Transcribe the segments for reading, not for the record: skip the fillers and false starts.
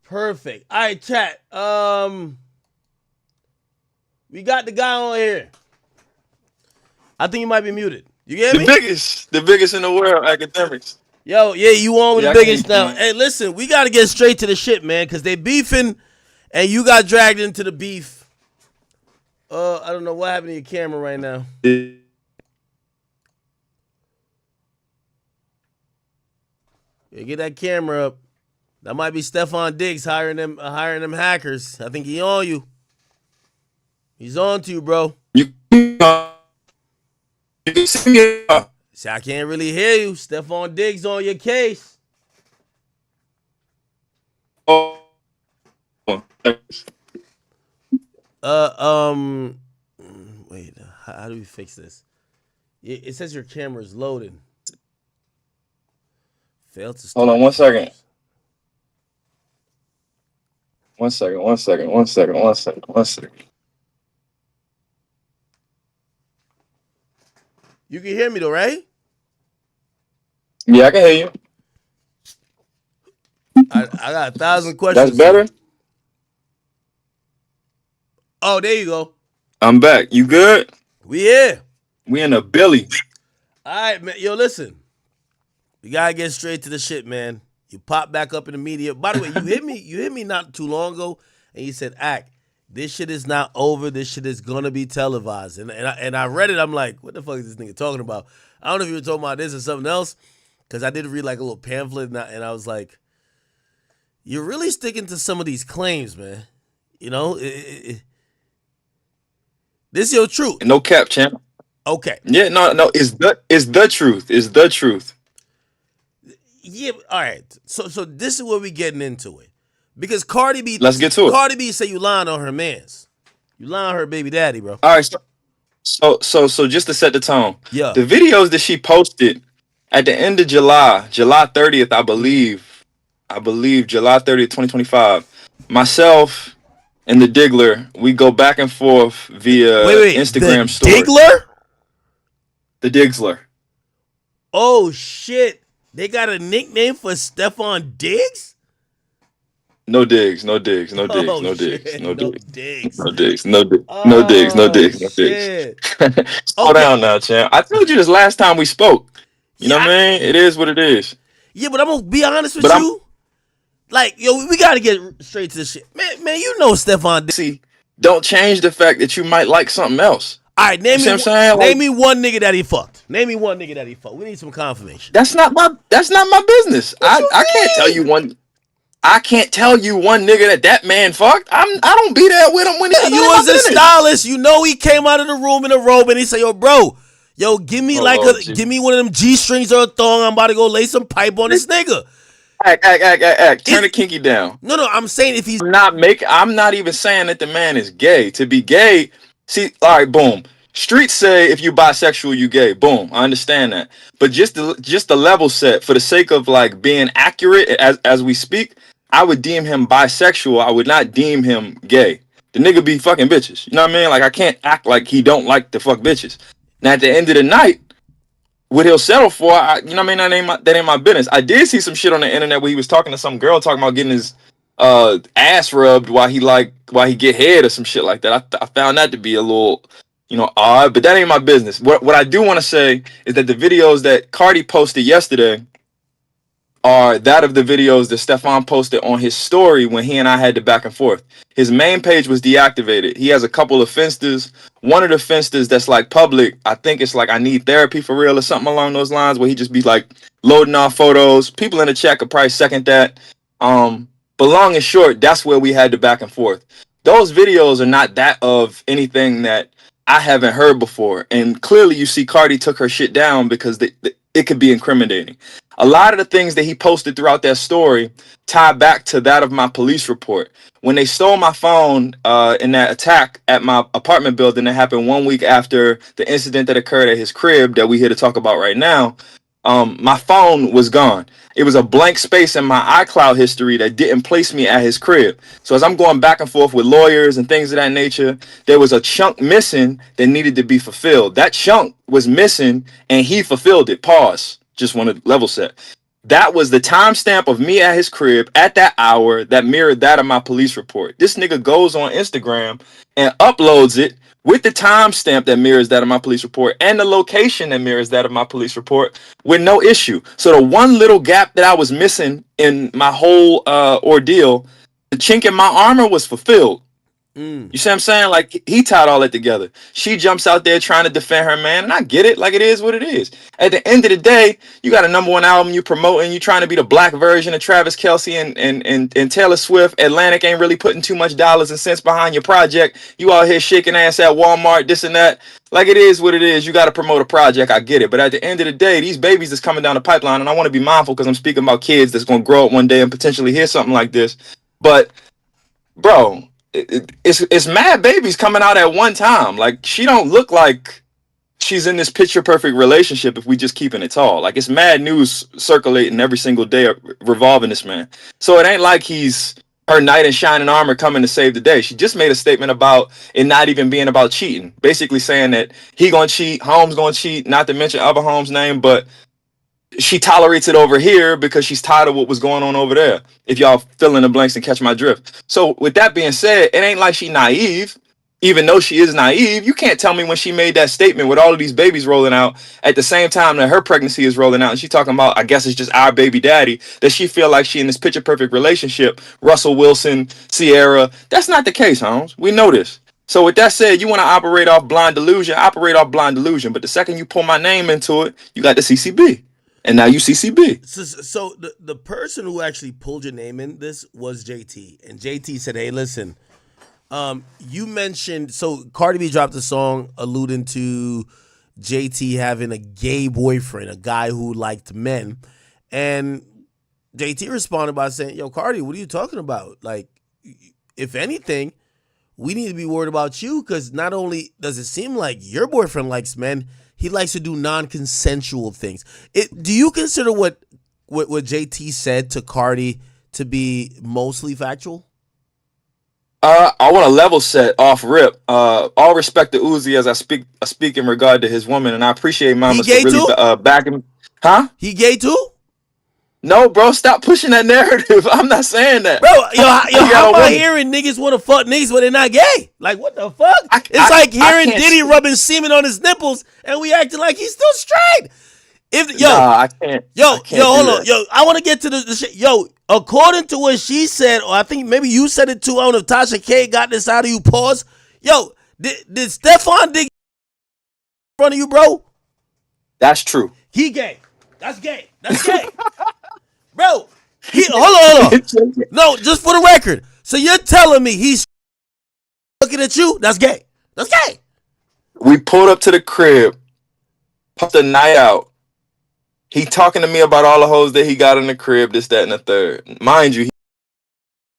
Perfect. All right, chat. We got the guy on here. I think he might be muted. You get me? The biggest in the world, Akademiks. Yo, yeah, you on with Yeah, the I biggest can now. Hey, listen, we got to get straight to the shit, man, because they beefing, and you got dragged into the beef. I don't know what happened to your camera right now. Yeah, get that camera up. That might be Steffon Diggs hiring them hackers. I think he on you. He's on to you, bro. You can see me. See, I can't really hear you. Steffon Diggs on your case. Wait, how do we fix this? It says your camera is loading. Failed to start. Hold on 1 second. 1 second, 1 second, 1 second, 1 second, 1 second. You can hear me though, right? Yeah, I can hear you. I got 1,000 questions. That's better? Oh, there you go. I'm back. You good? We here. We in a Billy. All right, man. Yo, listen. We gotta get straight to the shit, man. You pop back up in the media. By the way, you hit me not too long ago, and you said, "Act, this shit is not over. This shit is gonna be televised." And I read it. I'm like, what the fuck is this nigga talking about? I don't know if you were talking about this or something else, because I did read like a little pamphlet, and I was like, you're really sticking to some of these claims, man. You know, this is your truth. No cap, champ. Okay. Yeah, no. It's the truth. It's the truth. Yeah, all right. So this is where we getting into it. Because Cardi B, Let's get to it. Cardi B say you lying on her mans. You lying on her baby daddy, bro. All right, so just to set the tone. Yeah. The videos that she posted at the end of July 30th, I believe July 30th, 2025. Myself and the Diggler, we go back and forth via Instagram story. Diggler? The Diggsler. Oh shit. They got a nickname for Steffon Diggs? No digs, no digs, no digs, Oh, no shit. digs, no No digs, digs. no digs, no digs, Oh, no digs, no digs, no shit. digs. Slow down now, champ. I told you this last time we spoke. You know what I mean? It is what it is. Yeah, but I'm gonna be honest with you. Like, yo, we gotta get straight to the shit. Man, you know Steffon Diggs. See, don't change the fact that you might like something else. All right, name me me one nigga that he fucked. Name me one nigga that he fucked. We need some confirmation. That's not my business. I can't tell you one. I can't tell you one nigga that man fucked. I don't be there with him when he. You was a stylist. You know he came out of the room in a robe and he said, "Yo, bro, give me give me one of them G strings or a thong. I'm about to go lay some pipe on this nigga." Act. Turn the kinky down. No. I'm saying if he's I'm not even saying that the man is gay. To be gay, see, all right, boom. Streets say if you bisexual, you gay. Boom, I understand that. But just the level set for the sake of like being accurate as we speak, I would deem him bisexual. I would not deem him gay. The nigga be fucking bitches. You know what I mean? Like I can't act like he don't like to fuck bitches. Now at the end of the night, what he'll settle for, you know what I mean? That ain't my business. I did see some shit on the internet where he was talking to some girl talking about getting his ass rubbed while he get head or some shit like that. I found that to be a little, odd, but that ain't my business. What I do want to say is that the videos that Cardi posted yesterday are that of the videos that Steffon posted on his story when he and I had the back and forth. His main page was deactivated. He has a couple of Finstas. One of the Finstas that's like public, I think it's like I need therapy for real or something along those lines, where he just be like loading off photos. People in the chat could probably second that. But long and short, that's where we had the back and forth. Those videos are not that of anything that I haven't heard before. And clearly you see Cardi took her shit down because it could be incriminating. A lot of the things that he posted throughout that story tie back to that of my police report. When they stole my phone in that attack at my apartment building that happened 1 week after the incident that occurred at his crib that we here to talk about right now, my phone was gone. It was a blank space in my iCloud history that didn't place me at his crib. So as I'm going back and forth with lawyers and things of that nature, there was a chunk missing that needed to be fulfilled. That chunk was missing and he fulfilled it. Pause. Just want to level set. That was the timestamp of me at his crib at that hour that mirrored that of my police report. This nigga goes on Instagram and uploads it with the timestamp that mirrors that of my police report and the location that mirrors that of my police report with no issue. So the one little gap that I was missing in my whole ordeal, the chink in my armor was fulfilled. You see what I'm saying? Like, he tied all that together. She jumps out there trying to defend her man, and I get it. Like, it is what it is. At the end of the day, you got a #1 album you promoting. You trying to be the black version of Travis Kelce and Taylor Swift. Atlantic ain't really putting too much dollars and cents behind your project. You out here shaking ass at Walmart, this and that. Like, it is what it is. You got to promote a project. I get it. But at the end of the day, these babies that's coming down the pipeline, and I want to be mindful because I'm speaking about kids that's going to grow up one day and potentially hear something like this. But, bro, it's mad babies coming out at one time. Like, she don't look like she's in this picture perfect relationship if we just keeping it tall. Like, it's mad news circulating every single day revolving this man. So it ain't like he's her knight in shining armor coming to save the day. She just made a statement about it not even being about cheating, basically saying that he gonna cheat, Holmes gonna cheat, not to mention other Holmes' name, but she tolerates it over here because she's tired of what was going on over there. If y'all fill in the blanks and catch my drift. So with that being said, it ain't like she naive. Even though she is naive, you can't tell me when she made that statement with all of these babies rolling out at the same time that her pregnancy is rolling out, and she talking about, I guess it's just our baby daddy, that she feel like she in this picture perfect relationship, Russell Wilson, Sierra. That's not the case, Holmes. We know this. So with that said, you want to operate off blind delusion, operate off blind delusion. But the second you pull my name into it, you got the CCB. And now you CCB. So the person who actually pulled your name in this was JT, and JT said, "Hey, listen, you mentioned so Cardi B dropped a song alluding to JT having a gay boyfriend, a guy who liked men, and JT responded by saying, "Yo, Cardi, what are you talking about? Like, if anything, we need to be worried about you because not only does it seem like your boyfriend likes men." He likes to do non-consensual things. Do you consider what JT said to Cardi to be mostly factual? I want to level set off rip. All respect to Uzi as I speak in regard to his woman, and I appreciate Mama for really backing. Huh? He gay too? No, bro, stop pushing that narrative. I'm not saying that. Bro, how am I hearing niggas want to fuck niggas when they're not gay? Like, what the fuck? It's like hearing Diddy rubbing semen on his nipples and we acting like he's still straight. I can't. Hold on. Yo, I want to get to the shit. Yo, according to what she said, or I think maybe you said it too, I don't know if Tasha K got this out of you, pause. Yo, did Steffon Diggs in front of you, bro? That's true. He gay. That's gay. That's gay. Bro, hold on. No, just for the record. So you're telling me he's looking at you? That's gay. That's gay. We pulled up to the crib, popped the night out. He talking to me about all the hoes that he got in the crib, this, that, and the third. Mind you,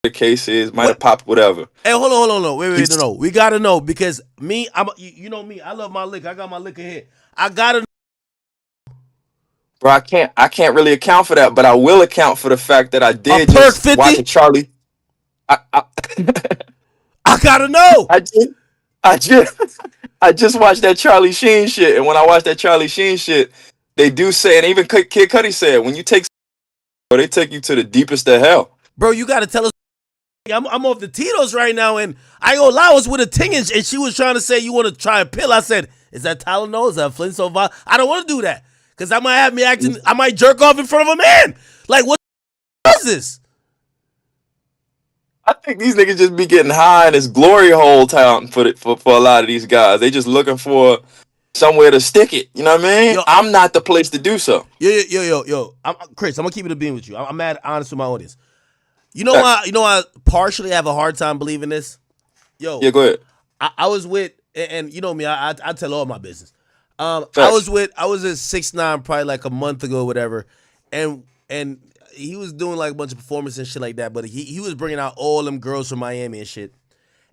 the case is might have popped whatever. Hey, hold on. Wait, no. We gotta know because me, you know me. I love my liquor. I got my liquor here. I gotta. Bro, I can't really account for that, but I will account for the fact that I did just watch a Charlie. I gotta know. I just watched that Charlie Sheen shit, and when I watched that Charlie Sheen shit, they do say, and even Kid Cudi said, when you take, they take you to the deepest of hell. Bro, you gotta tell us. I'm off the Tito's right now, and I ain't gonna lie, I was with a ting, and she was trying to say you want to try a pill. I said, is that Tylenol? Is that Flintstone? I don't want to do that. Because I might have me acting, I might jerk off in front of a man. Like, what is this? I think these niggas just be getting high in this glory hole town for a lot of these guys. They just looking for somewhere to stick it. You know what I mean? Yo, I'm not the place to do so. Yo. Chris, I'm going to keep it a beam with you. I'm mad honest with my audience. You know why I partially have a hard time believing this? Yo. Yeah, go ahead. I was with, and you know me, I tell all my business. I was at 6ix9ine probably like a month ago or whatever, and he was doing like a bunch of performances and shit like that, but he was bringing out all them girls from Miami and shit.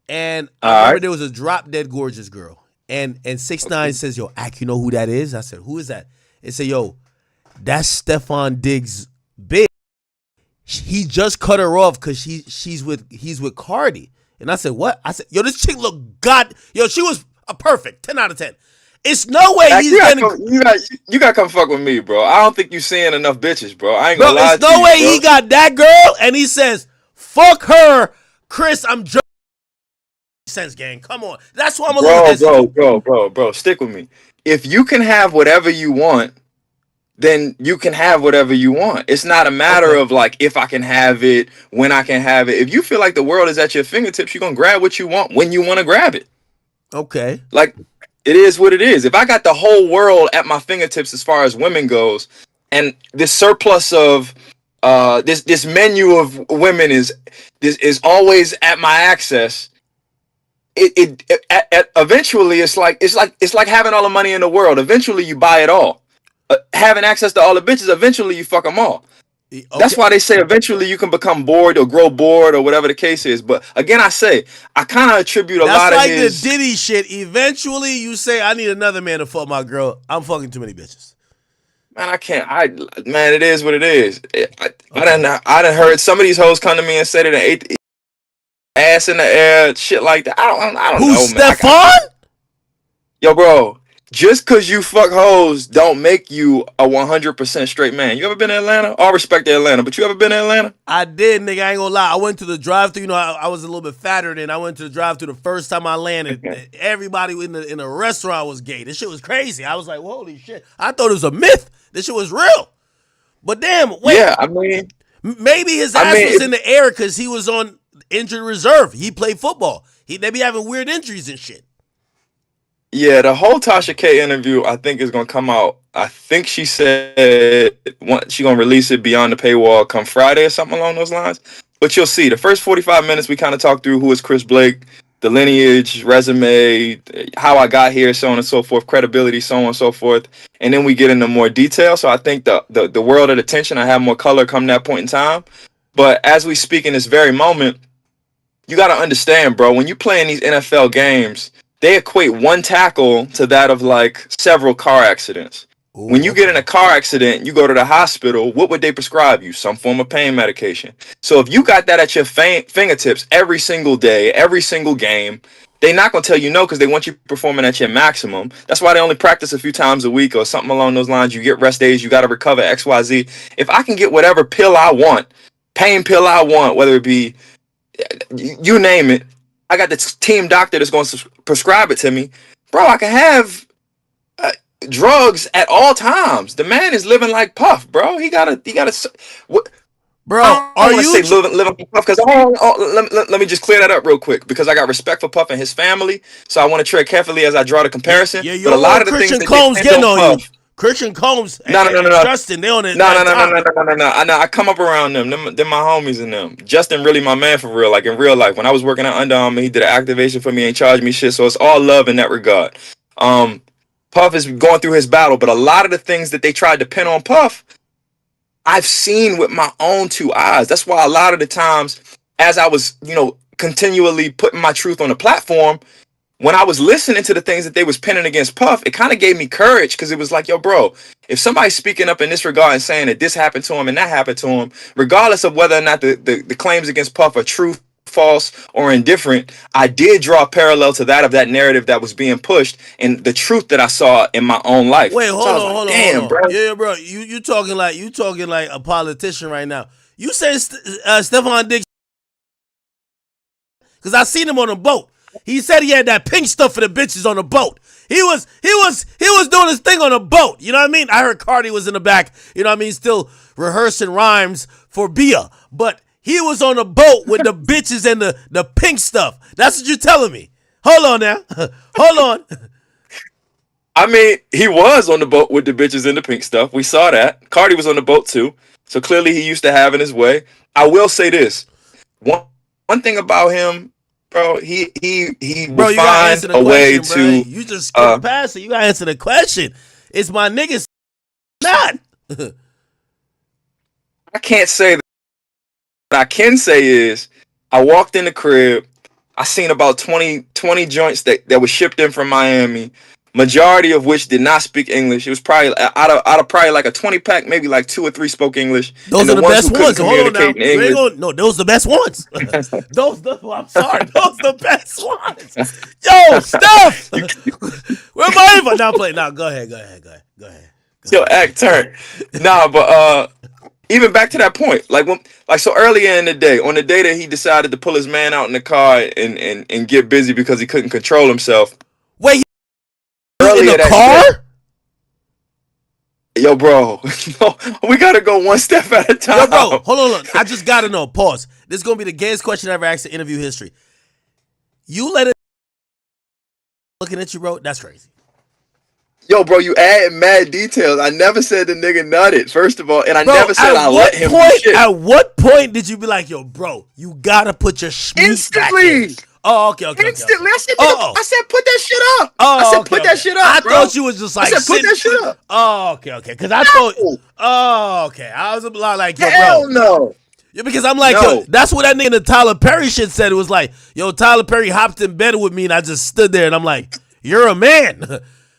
And I remember there was a drop dead gorgeous girl, and 6ix9ine says, "Yo, Ak, you know who that is?" I said, "Who is that?" It said, "Yo, that's Steffon Diggs' bitch. He just cut her off because he's with Cardi." And I said, "What?" I said, "Yo, this chick look she was a perfect 10 out of 10." It's no way Act, he's getting. you gotta come fuck with me, bro. I don't think you seeing enough bitches, bro. I ain't Bro, gonna lie it's to no you, way bro. he got that girl and he says, fuck her, Chris, I'm jerking. Sense, gang. Come on. That's why I'm a little hesitant. Bro. Stick with me. If you can have whatever you want, then you can have whatever you want. It's not a matter Okay. of like if I can have it, when I can have it. If you feel like the world is at your fingertips, you're gonna grab what you want when you want to grab it. Okay. Like, it is what it is. If I got the whole world at my fingertips as far as women goes, and this surplus of this menu of women is always at my access, eventually it's like having all the money in the world. Eventually you buy it all. Having access to all the bitches, eventually you fuck them all. That's Okay. why they say eventually you can become bored or grow bored or whatever the case is. But again, I say I kind of attribute a That's lot of like the his. Diddy shit. Eventually, you say, I need another man to fuck my girl. I'm fucking too many bitches. Man, I can't. Man, it is what it is. Okay. I done heard some of these hoes come to me and say that they ate the ass in the air, shit like that. I don't know, Who's man. Steffon? Yo, bro, just cause you fuck hoes don't make you a 100% straight man. You ever been to Atlanta? All respect to Atlanta, but you ever been to Atlanta? I did, nigga. I ain't gonna lie. I went to the drive-thru. You know, I was a little bit fatter then. I went to the drive-thru the first time I landed. Okay. Everybody in the restaurant was gay. This shit was crazy. I was like, holy shit. I thought it was a myth. This shit was real. But damn, wait. Yeah, I mean, Maybe his I ass mean, was in the air because he was on injured reserve. He played football. They be having weird injuries and shit. yeah, the whole Tasha K interview, I think, is gonna come out. I think she said she gonna release it beyond the paywall come Friday or something along those lines. But you'll see. The first 45 minutes, we kind of talked through who is Chris Blake, the lineage, resume, how I got here, so on and so forth, credibility, so on and so forth, and then we get into more detail. So I think the world of attention, I have more color come that point in time. But as we speak in this very moment, you got to understand, bro, when you play in these NFL games, they equate one tackle to that of like several car accidents. When Ooh, you get in a okay. car accident, you go to the hospital, what would they prescribe you? Some form of pain medication. So if you got that at your fingertips every single day, every single game, they're not going to tell you no because they want you performing at your maximum. That's why they only practice a few times a week or something along those lines. You get rest days, you got to recover XYZ. If I can get whatever pill I want, pain pill I want, whether it be you name it, I got the team doctor that's going to prescribe it to me, bro. I can have drugs at all times. The man is living like Puff, bro. He got a. What, Bro, I don't are want to you? say living like Puff because let me just clear that up real quick because I got respect for Puff and his family, so I want to tread carefully as I draw the Yeah, comparison. yeah, But you a don't lot want of the things Christian that they Combs pinned getting on on you. Puff, Christian Combs no, no, no, no, and no. Justin, they on No, no, that no, no, no, topic. no, no, no. I know. I come up around them. Them my homies and them. Justin really my man for real. Like in real life, when I was working at Under Armour, he did an activation for me, ain't charged me shit. So it's all love in that regard. Um, Puff is going through his battle, but a lot of the things that they tried to pin on Puff, I've seen with my own two eyes. That's why a lot of the times, as I was, continually putting my truth on the platform, when I was listening to the things that they was pinning against Puff, it kind of gave me courage because it was like, yo, bro, if somebody's speaking up in this regard and saying that this happened to him and that happened to him, regardless of whether or not the claims against Puff are true, false, or indifferent, I did draw a parallel to that of that narrative that was being pushed and the truth that I saw in my own Wait, life. So I hold was on, like, hold on, hold damn, on. bro. Yeah, bro, you talking like a politician right now. You say Steffon Diggs because I seen him on a boat. He said he had that pink stuff for the bitches on the boat. He was doing his thing on a boat. You know what I mean? I heard Cardi was in the back. You know what I mean? Still rehearsing rhymes for Bia, but he was on a boat with the bitches and the pink stuff. That's what you're telling me. Hold on now. Hold on. I mean, he was on the boat with the bitches in the pink stuff. We saw that. Cardi was on the boat too. So clearly he used to having his way. I will say this. One one thing about him, bro, he will Bro, you gotta find answer the a way question, bro. to You just skipped uh past it. You gotta answer the question. It's my niggas not. I can't say that. What I can say is I walked in the crib, I seen about 20 joints that were shipped in from Miami majority of which did not speak English. It was probably out of probably like a 20 pack, maybe like 2 or 3 spoke English. Those And are the the ones best who couldn't ones. Hold on now. communicate in You ain't English. gonna, no, those are the best ones. I'm sorry. Those are the best ones. Yo, Steph! Where am I even? Now play. Now go ahead. Yo, act turn. Nah, but even back to that point, so earlier in the day, on the day that he decided to pull his man out in the car and get busy because he couldn't control himself. Wait, in Earlier the that car? Yo, bro, we gotta go one step at a time. Yo, bro, hold on. I just gotta know. Pause. This is gonna be the gayest question I ever asked in interview history. You let it looking at you, bro? That's crazy. Yo, bro, you add mad details. I never said the nigga nutted, first of all, and I never said I let him do shit. At what point did you be like, yo, bro, you gotta put your schmeat back in? Oh, okay. Instantly. I said, put that shit up. I said, put that shit up, I bro. thought you was just like, I said, put that shit up. Oh, okay. Because I thought, I was a lot like, yo, Hell bro. no. Yeah, because I'm like, yo, that's what that nigga in the Tyler Perry shit said. It was like, yo, Tyler Perry hopped in bed with me, and I just stood there, and I'm like, you're a man.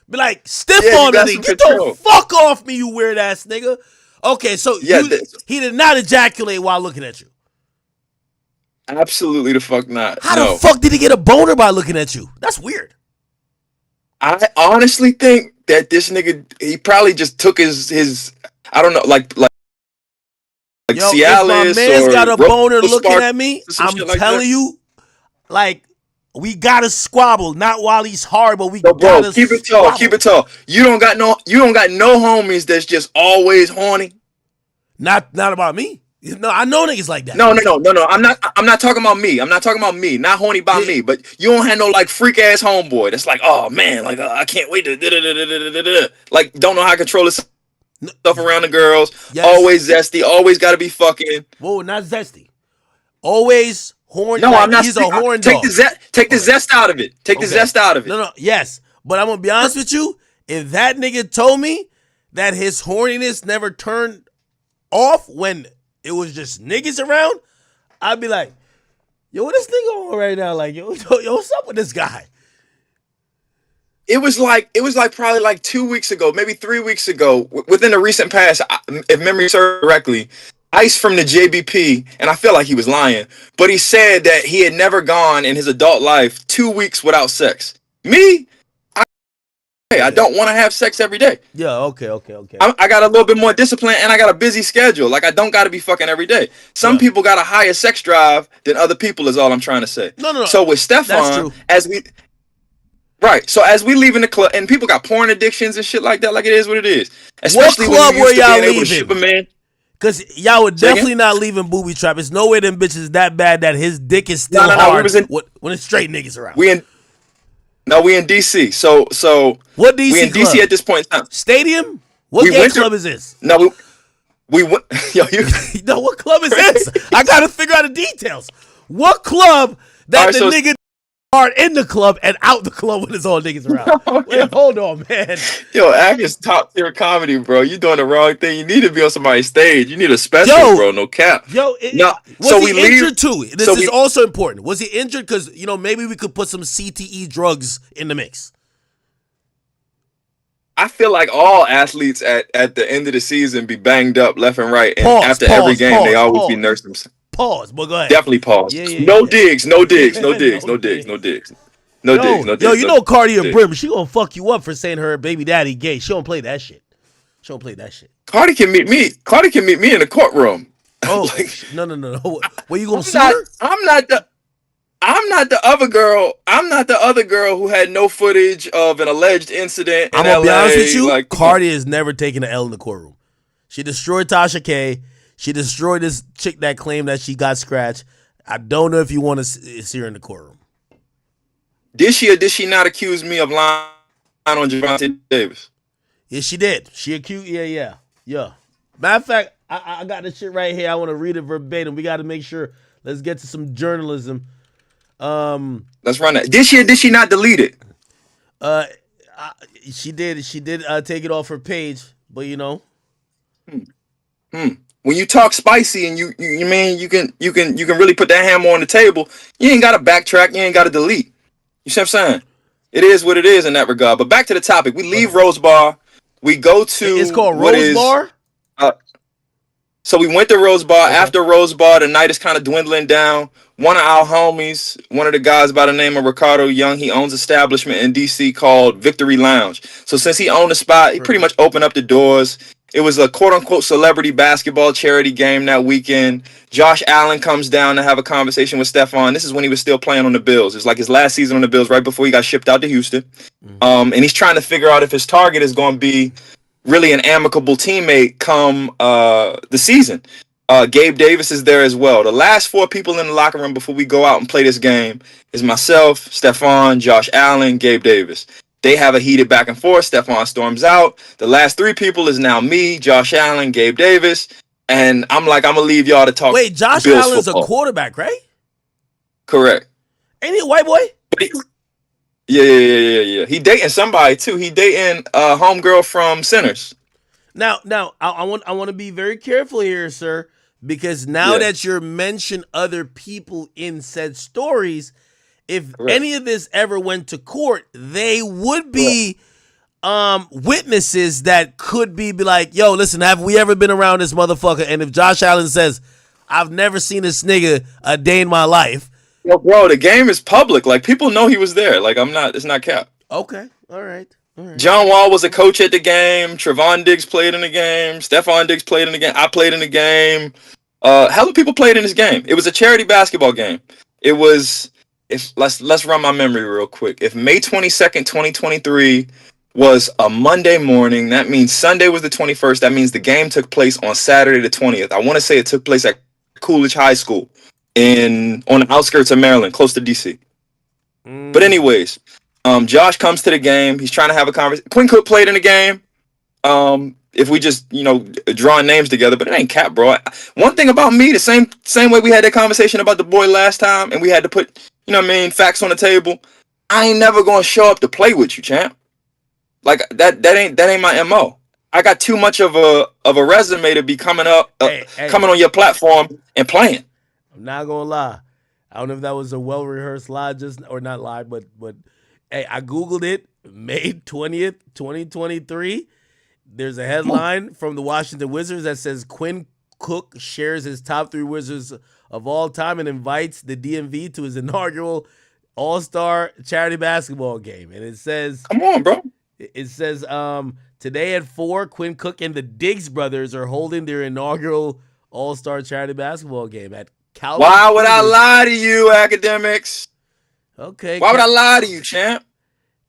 Be like, stiff on the nigga. Get the fuck off me, you weird ass nigga. Okay, so he did not ejaculate while looking at you. Absolutely the fuck not. How the fuck did he get a boner by looking at you? That's weird. I honestly think that this nigga, he probably just took his I don't know, like yo, Cialis, if my man's got a boner looking Spark, at me, I'm telling you, like, we gotta squabble. Not while he's hard, but we gotta keep it squabble. tall. Keep it tall. You don't got no homies that's just always horny. Not about me. No, I know niggas like that. No. I'm not talking about me. I'm not talking about me. Not horny by me. But you don't have no like freak ass homeboy that's like, oh man, like I can't wait to like don't know how to control his stuff around the girls. Yes. Always zesty. Always got to be fucking. Whoa, not zesty. Always horny. No, like, I'm not. He's a horn dog. Take the zest out of it. Take the zest out of it. No. Yes, but I'm gonna be honest with you. If that nigga told me that his horniness never turned off when it was just niggas around, I'd be like, yo, what this nigga on right now? Like, yo, what's up with this guy? It was like probably like 2 weeks ago, maybe 3 weeks ago, within the recent past, if memory serves correctly. Ice from the JBP, and I feel like he was lying, but he said that he had never gone in his adult life 2 weeks without sex. Me, I don't want to have sex every day. Yeah, okay. I got a little bit more discipline, and I got a busy schedule. Like, I don't got to be fucking every day. Some people got a higher sex drive than other people is all I'm trying to say. No. So with Steffon, as we leaving the club, and people got porn addictions and shit like that, like it is what it is. Especially what club when you were used to y'all being able to ship a man. Because y'all were definitely not leaving Booby Trap. It's no way them bitches that bad that his dick is still hard when it's straight niggas around. We in DC. So what DC we in club? DC at this point in time. Stadium? What gay club is this? No, we went. Yo, no, what club is this? I gotta figure out the details. What club that nigga hard in the club and out the club when it's all niggas around? Wait, hold on, man. Yo, act is top tier comedy, bro. You doing the wrong thing. You need to be on somebody's stage. You need a special, bro. No cap. Was he injured too? This is also important. Was he injured? Because maybe we could put some CTE drugs in the mix. I feel like all athletes at the end of the season be banged up left and right, and after every game they always be nursed themselves. Pause, but go ahead. Definitely pause. No digs. Yo, you know Cardi and Brim, she gonna fuck you up for saying her baby daddy gay. She don't play that shit. Cardi can meet me in the courtroom. Oh, no. Where you gonna sue her? I'm not the other girl. I'm not the other girl who had no footage of an alleged incident in I'm gonna LA. be honest with you. Cardi has never taken an L in the courtroom. She destroyed Tasha K. She destroyed this chick that claimed that she got scratched. I don't know if you want to see her in the courtroom. Did she or did she not accuse me of lying on Javonte Davis? Yeah, she did. She accused. Yeah. Matter of fact, I got this shit right here. I want to read it verbatim. We got to make sure. Let's get to some journalism. Let's run that. Did she or did she not delete it? She did. She did take it off her page, but When you talk spicy and you mean you can really put that hammer on the table, you ain't got to backtrack. You ain't got to delete. You see what I'm saying? It is what it is in that regard. But back to the topic. We leave Rose Bar. We go to It's called what Rose is Bar? So we went to Rose Bar. Okay. After Rose Bar, the night is kind of dwindling down. One of our homies, one of the guys by the name of Ricardo Young, he owns an establishment in DC called Victory Lounge. So since he owned the spot, he pretty much opened up the doors. It was a quote-unquote celebrity basketball charity game that weekend. Josh Allen comes down to have a conversation with Steffon. This is when he was still playing on the Bills. It's like his last season on the Bills, right before he got shipped out to Houston. And he's trying to figure out if his target is going to be really an amicable teammate come the season. Gabe Davis is there as well. The last four people in the locker room before we go out and play this game is myself, Steffon, Josh Allen, Gabe Davis. They have a heated back and forth. Steffon storms out. The last three people is now me, Josh Allen, Gabe Davis. And I'm like, I'm going to leave y'all to talk. Wait, Josh Bills Allen's football. a quarterback, right? Correct. Ain't he a white boy? Yeah. He dating somebody too. He dating a homegirl from Sinners. Now, I want to be very careful here, sir, because now that you're mentioning other people in said stories, if any of this ever went to court, they would be witnesses that could be like, yo, listen, have we ever been around this motherfucker? And if Josh Allen says, I've never seen this nigga a day in my life. Yo, bro, the game is public. Like, people know he was there. Like, it's not cap. Okay. All right. John Wall was a coach at the game. Trevon Diggs played in the game. Steffon Diggs played in the game. I played in the game. Hella people played in this game. It was a charity basketball game. It was, let's run my memory real quick. If May 22nd, 2023 was a Monday morning, that means Sunday was the 21st. That means the game took place on Saturday the 20th. I want to say it took place at Coolidge High School on the outskirts of Maryland, close to DC. But anyways, Josh comes to the game. He's trying to have a conversation. Quinn Cook played in the game. If we just, drawing names together, but it ain't cap, bro. One thing about me, the same way we had that conversation about the boy last time, and we had to put, facts on the table. I ain't never gonna show up to play with you, champ. Like that ain't my MO. I got too much of a resume to be coming on your platform and playing. I'm not gonna lie. I don't know if that was a well-rehearsed lie or not lie, but hey, I Googled it, May 20th, 2023. There's a headline from the Washington Wizards that says Quinn Cook shares his top 3 Wizards of all time and invites the DMV to his inaugural All-Star charity basketball game. And it says, come on, bro. It says, today at 4, Quinn Cook and the Diggs brothers are holding their inaugural All-Star charity basketball game at Calvin. Why would I lie to you, Akademiks? Okay. Why would I lie to you, champ?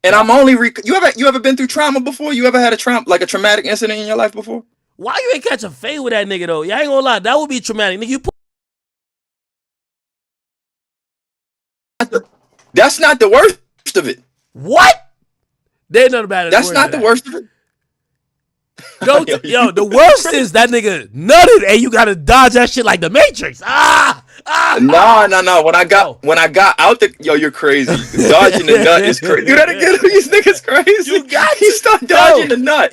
And I'm only you ever been through trauma before? You ever had a traumatic incident in your life before? Why you ain't catch a fade with that nigga though? Yeah, I ain't gonna lie, that would be traumatic. Nigga, That's not the worst of it. What? There's nothing about it. That's not the worst of it. The worst is that nigga nutted and you gotta dodge that shit like the Matrix. No. When I got out you're crazy. Dodging the nut is crazy. Do that again. These niggas crazy. He start dodging the nut.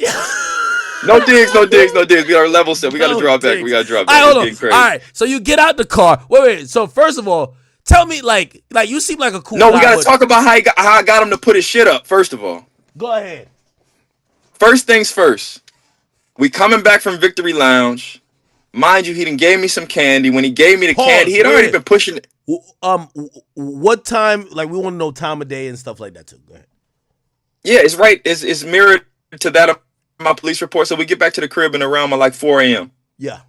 No digs. We are level set. We gotta drop back. All right, hold on. All right, so you get out the car. Wait. So first of all, tell me like you seem like a cool guy. No, we gotta talk about how I got him to put his shit up. First of all, go ahead. First things first. We coming back from Victory Lounge. Mind you, he done gave me some candy. When he gave me the candy, he had already been pushing it. What time? Like, we want to know time of day and stuff like that too. Go ahead. Yeah, it's right. It's mirrored to that of my police report. So we get back to the crib in around like 4 a.m. Yeah.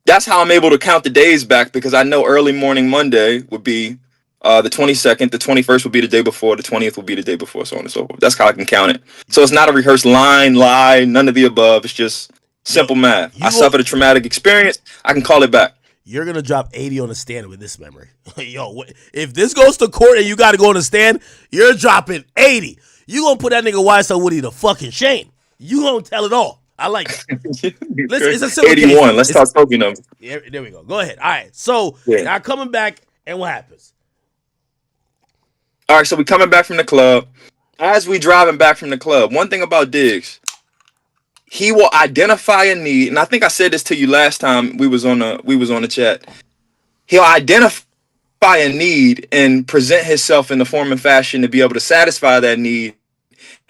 That's how I'm able to count the days back, because I know early morning Monday would be the 22nd, the 21st would be the day before, the 20th will be the day before, so on and so forth. That's how I can count it. So it's not a rehearsed lie, none of the above. It's just simple math. I suffered a traumatic experience. I can call it back. You're going to drop 80 on the stand with this memory. Yo, if this goes to court and you got to go on the stand, you're dropping 80. You going to put that nigga YSL Woody to fucking shame. You going to tell it all. I like it. Listen, it's a simple 81. case. Let's talk token numbers. Yeah, there we go. Go ahead. All right. So now coming back, and what happens? All right, so we coming back from the club. As we driving back from the club, one thing about Diggs, he will identify a need, and I think I said this to you last time we was on the chat. He'll identify a need and present himself in the form and fashion to be able to satisfy that need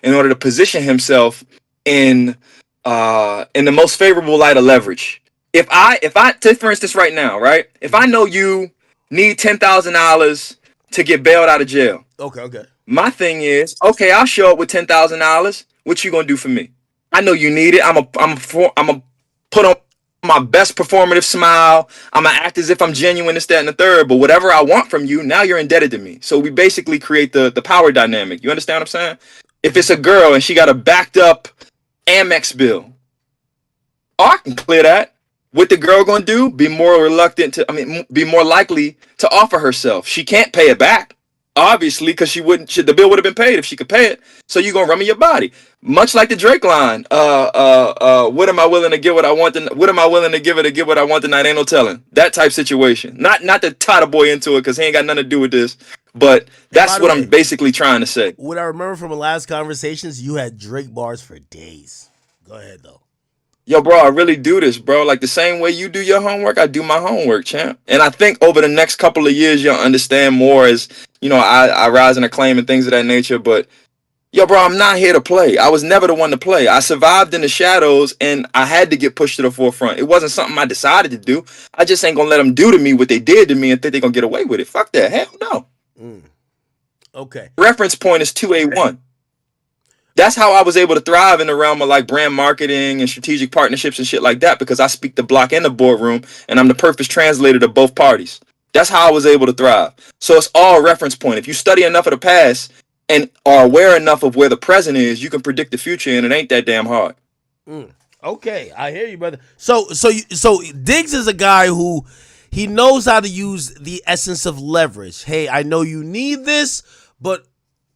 in order to position himself in the most favorable light of leverage. If I take for instance right now, right? If I know you need $10,000 to get bailed out of jail. Okay. My thing is, okay, I'll show up with $10,000. What you gonna do for me? I know you need it. I'm a put on my best performative smile. I'm gonna act as if I'm genuine, this, that, and the third. But whatever I want from you, now you're indebted to me. So we basically create the power dynamic. You understand what I'm saying? If it's a girl and she got a backed up Amex bill, I can clear that. What the girl gonna do? Be more likely to offer herself. She can't pay it back, obviously, because the bill would have been paid if she could pay it. So you gonna run me your body, much like the Drake line. What am I willing to give? What I want? What am I willing to give her to get what I want tonight? Ain't no telling. That type situation. Not to tie the boy into it because he ain't got nothing to do with this. But that's what I'm basically trying to say. What I remember from the last conversations, you had Drake bars for days. Go ahead though. Yo, bro, I really do this, bro. Like the same way you do your homework, I do my homework, champ. And I think over the next couple of years, you'll understand more as, I rise and acclaim and things of that nature. But, yo, bro, I'm not here to play. I was never the one to play. I survived in the shadows, and I had to get pushed to the forefront. It wasn't something I decided to do. I just ain't going to let them do to me what they did to me and think they're going to get away with it. Fuck that. Hell no. Okay. Reference point is 2A1. That's how I was able to thrive in the realm of like brand marketing and strategic partnerships and shit like that, because I speak the block and the boardroom and I'm the perfect translator to both parties. That's how I was able to thrive. So it's all reference point. If you study enough of the past and are aware enough of where the present is, you can predict the future, and it ain't that damn hard. Okay, I hear you, brother. So Diggs is a guy who he knows how to use the essence of leverage. Hey, I know you need this, but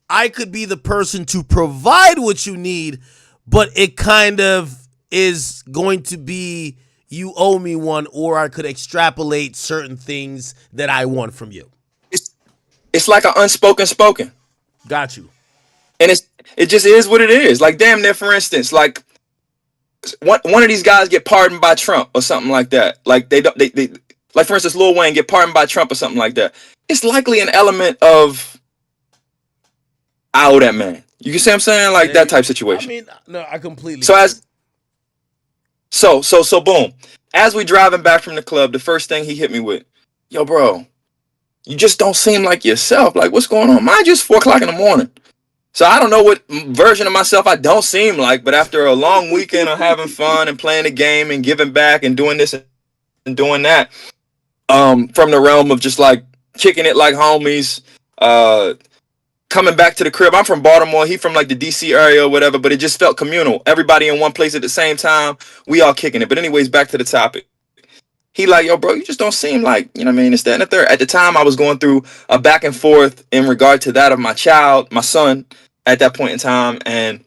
I could be the person to provide what you need, but it kind of is going to be you owe me one, or I could extrapolate certain things that I want from you. It's like an unspoken spoken. Got you. And it just is what it is. Like damn near, for instance, like one of these guys get pardoned by Trump or something like that. Like they like for instance, Lil Wayne get pardoned by Trump or something like that. It's likely an element of I owe that man. You can see what I'm saying? Like that type situation. I mean, no, I completely. So boom. As we driving back from the club, the first thing he hit me with, yo, bro, you just don't seem like yourself. Like, what's going on? Mind you, it's 4:00 in the morning. So I don't know what version of myself I don't seem like, but after a long weekend of having fun and playing the game and giving back and doing this and doing that, from the realm of just like kicking it like homies, coming back to the crib. I'm from Baltimore. He from like the DC area or whatever, but it just felt communal. Everybody in one place at the same time. We all kicking it. But anyways, back to the topic. He like, yo, bro, you just don't seem like, you know what I mean? It's that and the third. At the time, I was going through a back and forth in regard to that of my son, at that point in time. And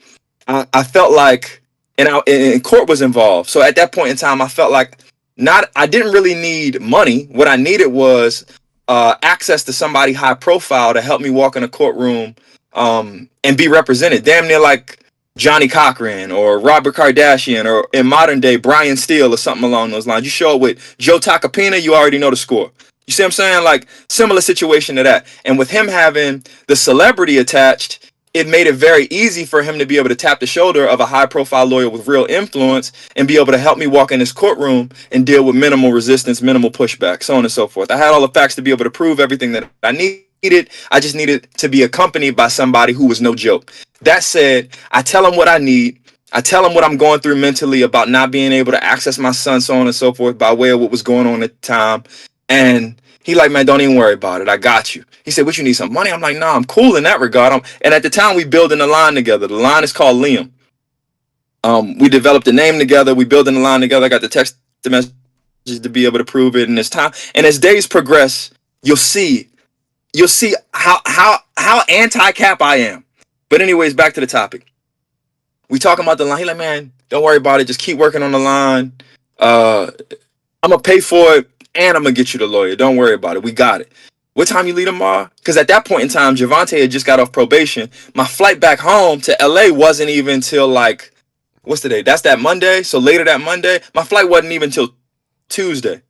I felt like, and court was involved. So at that point in time, I felt like I didn't really need money. What I needed was access to somebody high profile to help me walk in a courtroom and be represented. Damn near like Johnny Cochran or Robert Kardashian, or in modern day Brian Steele or something along those lines. You show up with Joe Tacopina, you already know the score. You see what I'm saying? Like similar situation to that. And with him having the celebrity attached, it made it very easy for him to be able to tap the shoulder of a high profile lawyer with real influence and be able to help me walk in this courtroom and deal with minimal resistance, minimal pushback, so on and so forth. I had all the facts to be able to prove everything that I needed. I just needed to be accompanied by somebody who was no joke. That said, I tell him what I need. I tell him what I'm going through mentally about not being able to access my son, so on and so forth, by way of what was going on at the time. And he like, man, don't even worry about it. I got you. He said, what, you need some money? I'm like, nah, I'm cool in that regard. And at the time, we building a line together. The line is called Liam. We developed a name together. We building the line together. I got the text messages to be able to prove it in this time. And as days progress, you'll see how anti-cap I am. But anyways, back to the topic. We talking about the line. He like, man, don't worry about it. Just keep working on the line. I'm going to pay for it, and I'm going to get you the lawyer. Don't worry about it. We got it. What time you leave tomorrow? Because at that point in time, Javonte had just got off probation. My flight back home to LA wasn't even till like, what's the day? That's that Monday. So later that Monday, my flight wasn't even till Tuesday.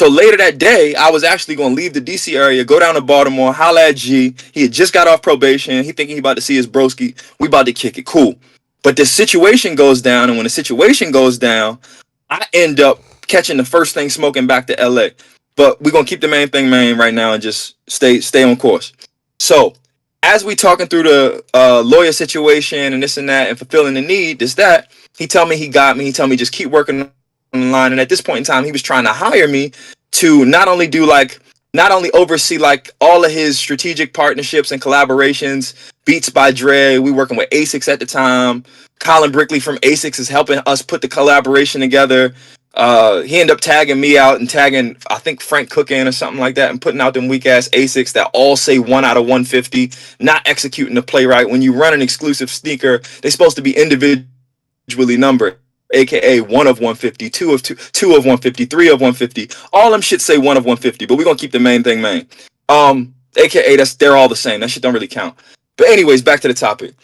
So later that day, I was actually going to leave the DC area, go down to Baltimore, holla at G. He had just got off probation. He thinking he about to see his broski. We about to kick it. Cool. But the situation goes down, and when the situation goes down, I end up catching the first thing smoking back to LA. But we're going to keep the main thing main right now and just stay on course. So as we talking through the lawyer situation and this and that and fulfilling the need, that, he tell me he got me. He tell me just keep working on the line. And at this point in time, he was trying to hire me to not only oversee like all of his strategic partnerships and collaborations, Beats by Dre. We working with Asics at the time. Colin Brickley from Asics is helping us put the collaboration together. He ended up tagging me out and tagging, I think, Frank Cook in or something like that, and putting out them weak ass Asics that all say 1 out of 150, not executing the play right. When you run an exclusive sneaker, they're supposed to be individually numbered, aka 1 of 150, 2 of 150, 3 of 150. All them shit say 1 of 150, but we're gonna keep the main thing main. Aka they're all the same. That shit don't really count. But anyways, back to the topic.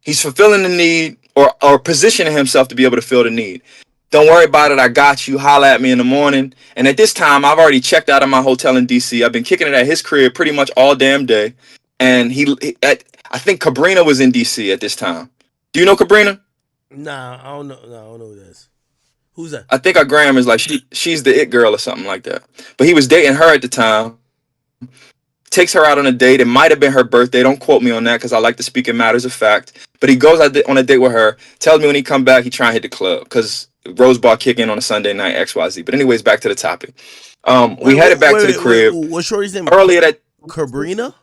He's fulfilling the need or positioning himself to be able to fill the need. Don't worry about it. I got you. Holla at me in the morning. And at this time, I've already checked out of my hotel in DC. I've been kicking it at his crib pretty much all damn day. And I think Cabrina was in DC at this time. Do you know Cabrina? Nah, I don't know. No, I don't know who that is. Who's that? I think our Graham is like she's the it girl or something like that. But he was dating her at the time. Takes her out on a date. It might have been her birthday. Don't quote me on that because I like to speak in matters of fact. But he goes out on a date with her. Tells me when he come back, he try and hit the club because Rose Bar kick in on a Sunday night, XYZ. But anyways, back to the topic. We headed back to the crib. What's shorty's name? Earlier that Cabrina?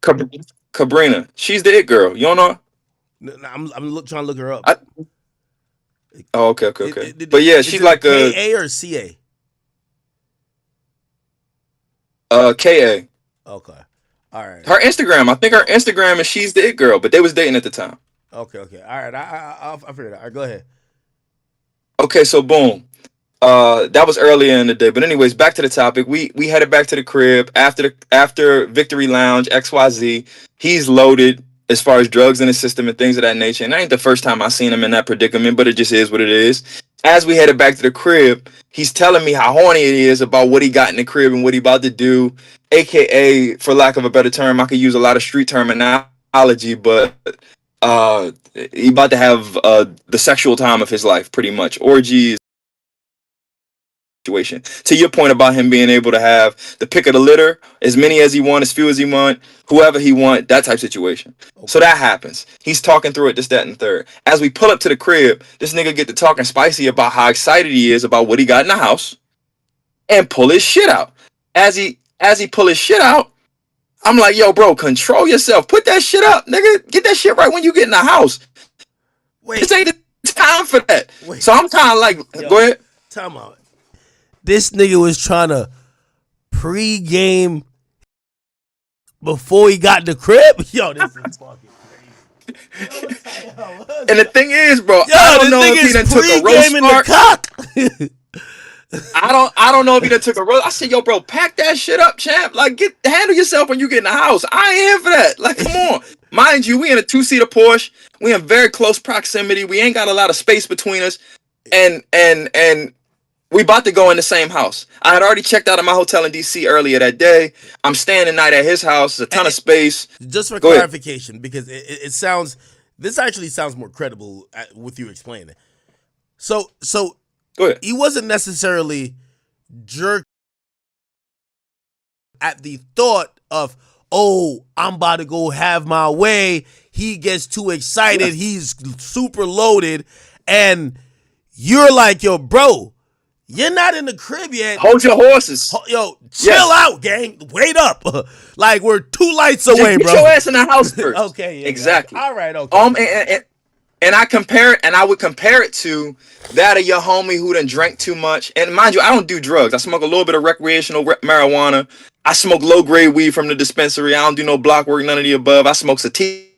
Cabrina. She's the it girl. You don't know her? No, I'm trying to look her up. Okay. But yeah, she's like a K-A or C-A? KA. Okay. All right. Her Instagram. I think her Instagram is she's the it girl, but they was dating at the time. Okay. All right. I figured it out. All right, go ahead. Okay, so boom. That was earlier in the day. But anyways, back to the topic. We headed back to the crib after Victory Lounge, XYZ. He's loaded as far as drugs in his system and things of that nature. And that ain't the first time I seen him in that predicament, but it just is what it is. As we headed back to the crib, he's telling me how horny it is about what he got in the crib and what he about to do. AKA, for lack of a better term, I could use a lot of street terminology, but he about to have the sexual time of his life, pretty much. Orgies. Situation. To your point about him being able to have the pick of the litter, as many as he want, as few as he want, whoever he want, that type situation. Okay. So that happens. He's talking through it, this, that, and the third. As we pull up to the crib, this nigga get to talking spicy about how excited he is about what he got in the house and pull his shit out. As he pull his shit out, I'm like, yo, bro, control yourself. Put that shit up, nigga. Get that shit right when you get in the house. Wait. This ain't the time for that. Wait. So I'm kind of like, yo, go ahead. Time out. This nigga was trying to pre-game before he got in the crib. Yo, this is fucking crazy. And the thing is, bro, I don't know if he done took a roast mark. I don't know if he done took a roast. I said, yo, bro, pack that shit up, champ. Like, handle yourself when you get in the house. I ain't here for that. Like, come on. Mind you, we in a 2-seater Porsche. We in very close proximity. We ain't got a lot of space between us. And we about to go in the same house. I had already checked out of my hotel in DC earlier that day. I'm staying the night at his house. There's a ton of space. Just for clarification, because it sounds, this actually sounds more credible with you explaining it. So go ahead. He wasn't necessarily jerked at the thought of, oh, I'm about to go have my way. He gets too excited. He's super loaded. And you're like, yo, bro, you're not in the crib yet. Hold your horses. Yo, chill out, gang. Wait up. Like, we're 2 lights away, get bro. Get your ass in the house first. Okay, yeah. Exactly. All right, okay. And I compare it, and I would compare it to that of your homie who done drank too much. And mind you, I don't do drugs. I smoke a little bit of recreational marijuana. I smoke low-grade weed from the dispensary. I don't do no block work, none of the above. I smoke sativa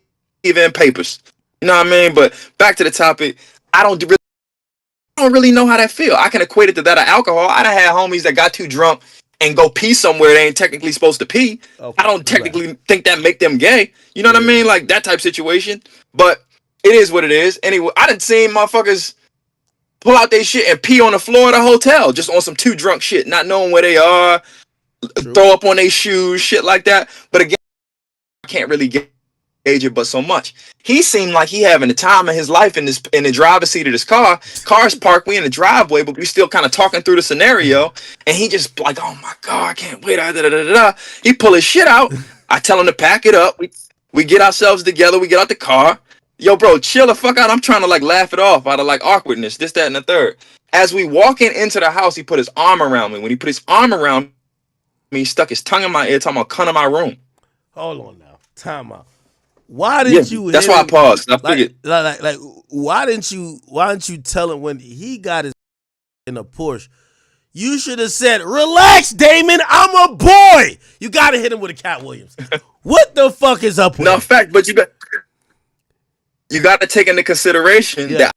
and papers. You know what I mean? But back to the topic, I don't really know how that feel. I can equate it to that of alcohol. I done had homies that got too drunk and go pee somewhere they ain't technically supposed to pee. Okay, I don't technically think that make them gay. You know what I mean? Like that type situation. But it is what it is. Anyway, I done seen motherfuckers pull out their shit and pee on the floor of the hotel, just on some too drunk shit, not knowing where they are, throw up on their shoes, shit like that. But again, I can't really gauge it, but so much. He seemed like he having the time of his life in the driver's seat of this car. Car's parked, we in the driveway, but we still kind of talking through the scenario. And he just like, oh my God, I can't wait. He pull his shit out. I tell him to pack it up. We get ourselves together. We get out the car. Yo, bro, chill the fuck out. I'm trying to like laugh it off out of like awkwardness, this, that, and the third. As we walking into the house, he put his arm around me. When he put his arm around me, he stuck his tongue in my ear, talking about come to my room. Hold on now. Time out. Why didn't you? That's why I paused. I figured. Like, why didn't you tell him when he got his in a Porsche? You should have said, "Relax, Damon. I'm a boy." You got to hit him with a Cat Williams. What the fuck is up with? No fact, but you got to take into consideration that,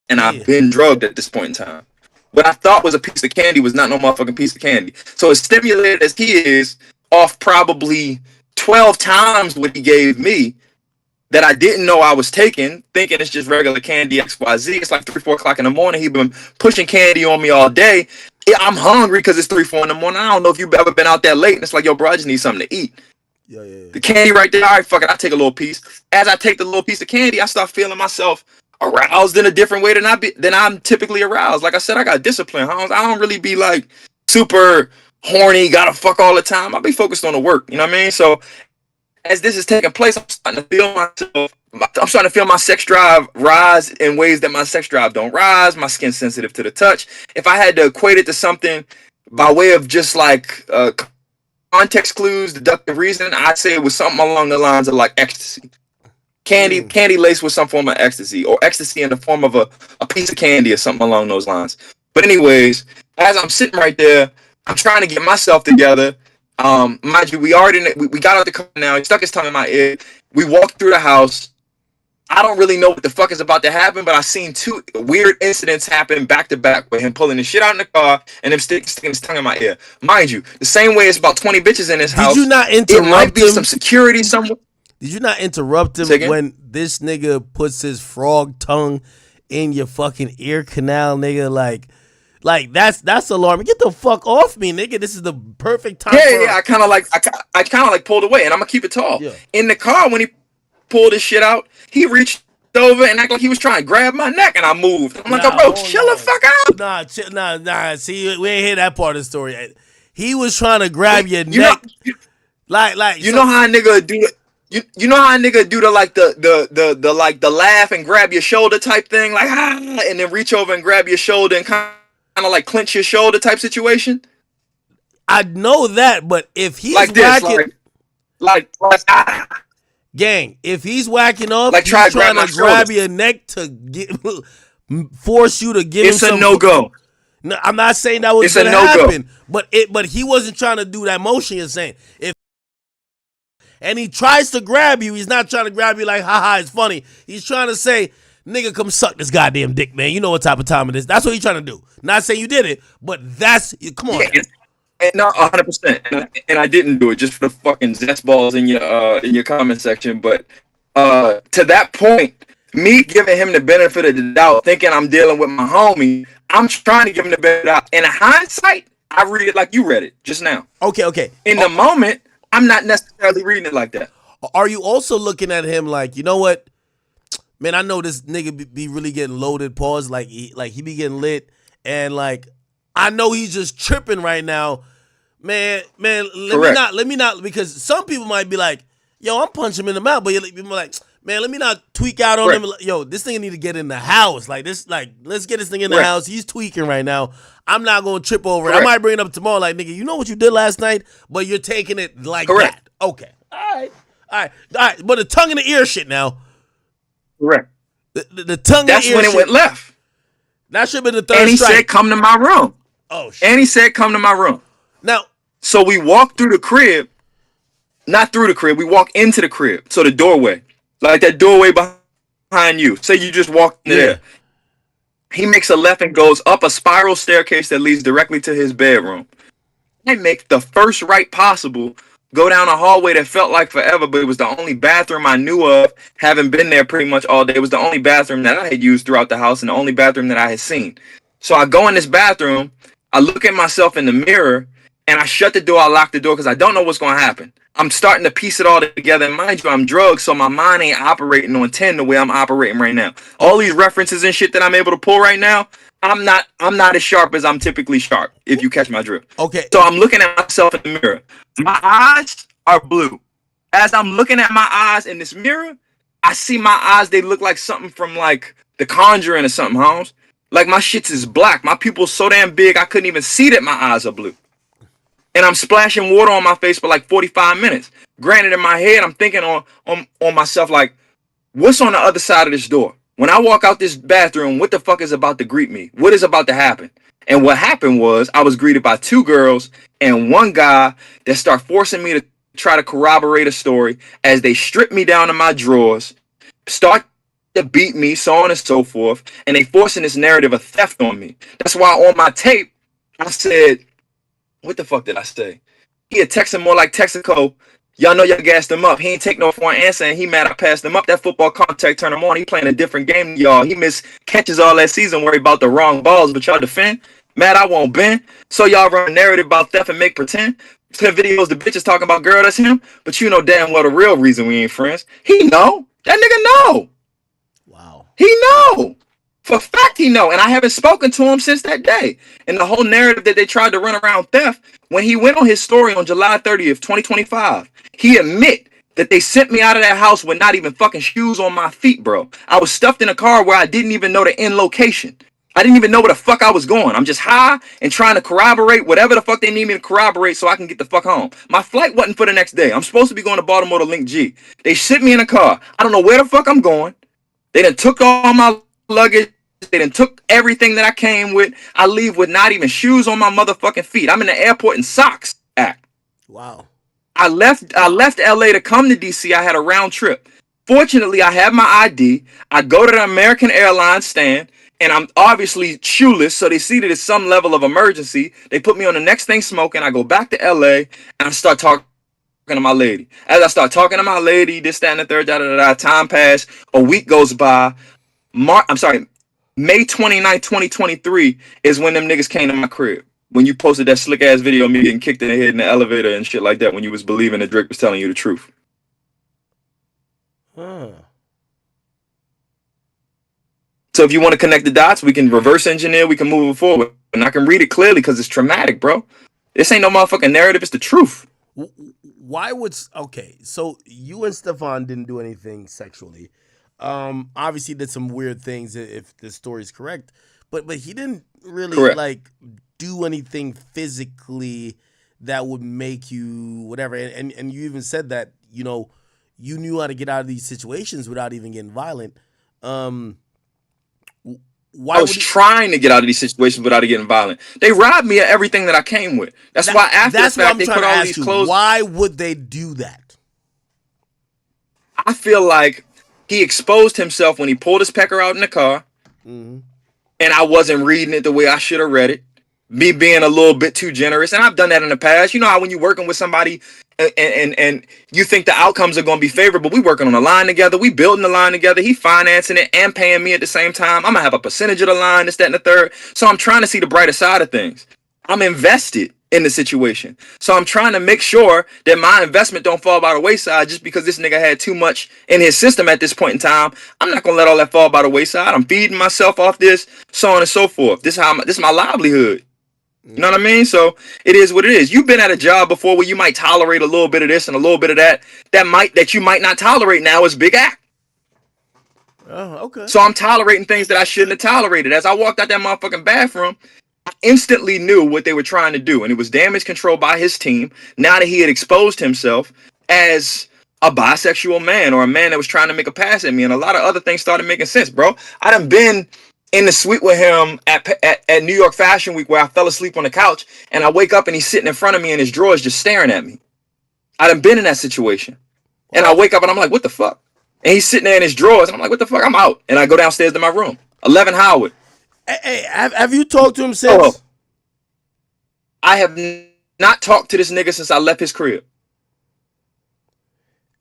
and I've been drugged at this point in time. What I thought was a piece of candy was not no motherfucking piece of candy. So as stimulated as he is, off probably 12 times what he gave me that I didn't know I was taking, thinking it's just regular candy XYZ. It's like 3, 4 o'clock in the morning. He's been pushing candy on me all day. I'm hungry because it's 3, 4 in the morning. I don't know if you've ever been out that late and it's like, yo, bro, I just need something to eat. Yeah. The candy right there, all right, fuck it, I take a little piece. As I take the little piece of candy, I start feeling myself aroused in a different way than I'm typically aroused. Like I said, I got discipline. I don't really be like super horny, gotta fuck all the time. I be focused on the work, you know what I mean? So as this is taking place, I'm starting to feel my sex drive rise in ways that my sex drive don't rise. My skin's sensitive to the touch. If I had to equate it to something by way of just like context clues, deductive reasoning, I'd say it was something along the lines of like ecstasy. Candy laced with some form of ecstasy, or ecstasy in the form of a piece of candy or something along those lines. But anyways, as I'm sitting right there, I'm trying to get myself together. Mind you, we got out the car now. He stuck his tongue in my ear. We walked through the house. I don't really know what the fuck is about to happen, but I've seen 2 weird incidents happen back to back with him pulling his shit out in the car and him sticking his tongue in my ear. Mind you, the same way it's about 20 bitches in this house. Did you not interrupt It might be him? some security somewhere. Did you not interrupt him when this nigga puts his frog tongue in your fucking ear canal, nigga? Like that's alarming. Get the fuck off me, nigga. This is the perfect time. Yeah. I kind of like pulled away, and I'm gonna keep it tall. Yeah. In the car when he pulled his shit out, he reached over and acted like he was trying to grab my neck, and I moved. I'm like, bro, chill the fuck out. Nah. See, we ain't hear that part of the story. He was trying to grab your neck. You know how a nigga do it. You know how a nigga do the laugh and grab your shoulder type thing, like and then reach over and grab your shoulder and kind of like clench your shoulder type situation. I know that, but if he's like this, whacking, gang, if he's whacking off, like he's trying to grab your neck to force you to give him some. It's a no-go. No, I'm not saying that was going to happen, but he wasn't trying to do that motion you're saying. And he tries to grab you. He's not trying to grab you like, haha, it's funny. He's trying to say, nigga, come suck this goddamn dick, man. You know what type of time it is. That's what he's trying to do. Not saying you did it, but come on. Yeah, no, 100%. And I didn't do it just for the fucking zest balls in your comment section. But to that point, me giving him the benefit of the doubt, thinking I'm dealing with my homie, I'm trying to give him the benefit of the doubt. In hindsight, I read it like you read it just now. Okay. In the moment, I'm not necessarily reading it like that. Are you also looking at him like, you know what? Man, I know this nigga be really getting loaded, pause, like he be getting lit, and like I know he's just tripping right now. Man, let me not, because some people might be like, yo, I'm punching him in the mouth, but you're like, man, let me not tweak out on him. Yo, this nigga need to get in the house. Let's get this thing in the house. He's tweaking right now. I'm not going to trip over it. I might bring it up tomorrow. Like, nigga, you know what you did last night? But you're taking it like that. Okay. All right. But the tongue in the ear shit now. Correct. The tongue in the ear shit. That's when it went left. That should have been the third strike. And he strike. said, come to my room. Oh, shit. And he said, come to my room. Now. So we walked through the crib. Not through the crib. We walk into the crib. So the doorway. Like that doorway behind you. Say you just walked in there. He makes a left and goes up a spiral staircase that leads directly to his bedroom. I make the first right possible go down a hallway that felt like forever, but it was the only bathroom I knew of, having been there pretty much all day. It was the only bathroom that I had used throughout the house and the only bathroom that I had seen. So I go in this bathroom, I look at myself in the mirror, and I shut the door, I lock the door because I don't know what's going to happen. I'm starting to piece it all together. And mind you, I'm drugged, so my mind ain't operating on 10 the way I'm operating right now. All these references and shit that I'm able to pull right now, I'm not as sharp as I'm typically sharp, if you catch my drift. Okay. So I'm looking at myself in the mirror. My eyes are blue. As I'm looking at my eyes in this mirror, I see my eyes, they look like something from like The Conjuring or something, Holmes. Like my shits is black. My pupils so damn big I couldn't even see that my eyes are blue. And I'm splashing water on my face for like 45 minutes. Granted, in my head, I'm thinking on myself like, what's on the other side of this door? When I walk out this bathroom, what the fuck is about to greet me? What is about to happen? And what happened was I was greeted by 2 girls and 1 guy that start forcing me to try to corroborate a story as they strip me down to my drawers, start to beat me, so on and so forth, and they forcing this narrative of theft on me. That's why on my tape, I said, what the fuck did I say? He had texted more like Texaco. Y'all know y'all gassed him up. He ain't take no for an answer, and he mad I passed him up. That football contact turned him on. He playing a different game than y'all. He missed catches all that season, worried about the wrong balls, but y'all defend. Mad I won't bend. So y'all run a narrative about theft and make pretend. Send videos the bitches talking about, girl, that's him. But you know damn well the real reason we ain't friends. He know. That nigga know. Wow. He know. For a fact he know. And I haven't spoken to him since that day. And the whole narrative that they tried to run around theft, when he went on his story on July 30th, 2025, he admit that they sent me out of that house with not even fucking shoes on my feet, bro. I was stuffed in a car where I didn't even know the end location. I didn't even know where the fuck I was going. I'm just high and trying to corroborate whatever the fuck they need me to corroborate so I can get the fuck home. My flight wasn't for the next day. I'm supposed to be going to Baltimore to Link G. They sent me in a car. I don't know where the fuck I'm going. They done took all my luggage. They done took everything that I came with. I leave with not even shoes on my motherfucking feet. I'm in the airport in socks. Wow. I left LA to come to DC. I had a round trip. Fortunately, I have my ID. I go to the American Airlines stand, and I'm obviously shoeless, so they see that it's some level of emergency. They put me on the next thing smoking. I go back to LA, and I start talking to my lady. As I start talking to my lady, this, that, and the third, time passed. A week goes by. May 29th, 2023 is when them niggas came to my crib. When you posted that slick ass video of me getting kicked in the head in the elevator and shit like that, when you was believing that Drake was telling you the truth. Huh. So if you want to connect the dots, we can reverse engineer, we can move it forward. And I can read it clearly because it's traumatic, bro. This ain't no motherfucking narrative, it's the truth. Why would... Okay, so you and Steffon didn't do anything sexually. Obviously did some weird things if the story is correct, but he didn't really like do anything physically that would make you whatever. And you even said that, you know, you knew how to get out of these situations without even getting violent. Why I was trying to get out of these situations without getting violent. They robbed me of everything that I came with. That's why after the fact they put all these clothes. Why would they do that? I feel like he exposed himself when he pulled his pecker out in the car, and I wasn't reading it the way I should have read it. Me being a little bit too generous, and I've done that in the past. You know how when you're working with somebody and you think the outcomes are going to be favorable, we working on a line together, we building the line together, he financing it and paying me at the same time. I'm going to have a percentage of the line, this, that, and the third. So I'm trying to see the brighter side of things. I'm invested in the situation. So I'm trying to make sure that my investment don't fall by the wayside just because this nigga had too much in his system at this point in time. I'm not going to let all that fall by the wayside. I'm feeding myself off this, so on and so forth. This is my livelihood. You know what I mean? So it is what it is. You've been at a job before where you might tolerate a little bit of this and a little bit of that. That you might not tolerate now is big act. Oh, okay. So I'm tolerating things that I shouldn't have tolerated. As I walked out that motherfucking bathroom, I instantly knew what they were trying to do. And it was damage control by his team. Now that he had exposed himself as a bisexual man or a man that was trying to make a pass at me. And a lot of other things started making sense, bro. I done been in the suite with him at New York Fashion Week where I fell asleep on the couch and I wake up and he's sitting in front of me in his drawers just staring at me. I done been in that situation. And I wake up and I'm like, what the fuck? And he's sitting there in his drawers and I'm like, what the fuck? I'm out. And I go downstairs to my room. 11 Howard. Hey, have you talked to him since? I have not talked to this nigga since I left his crib.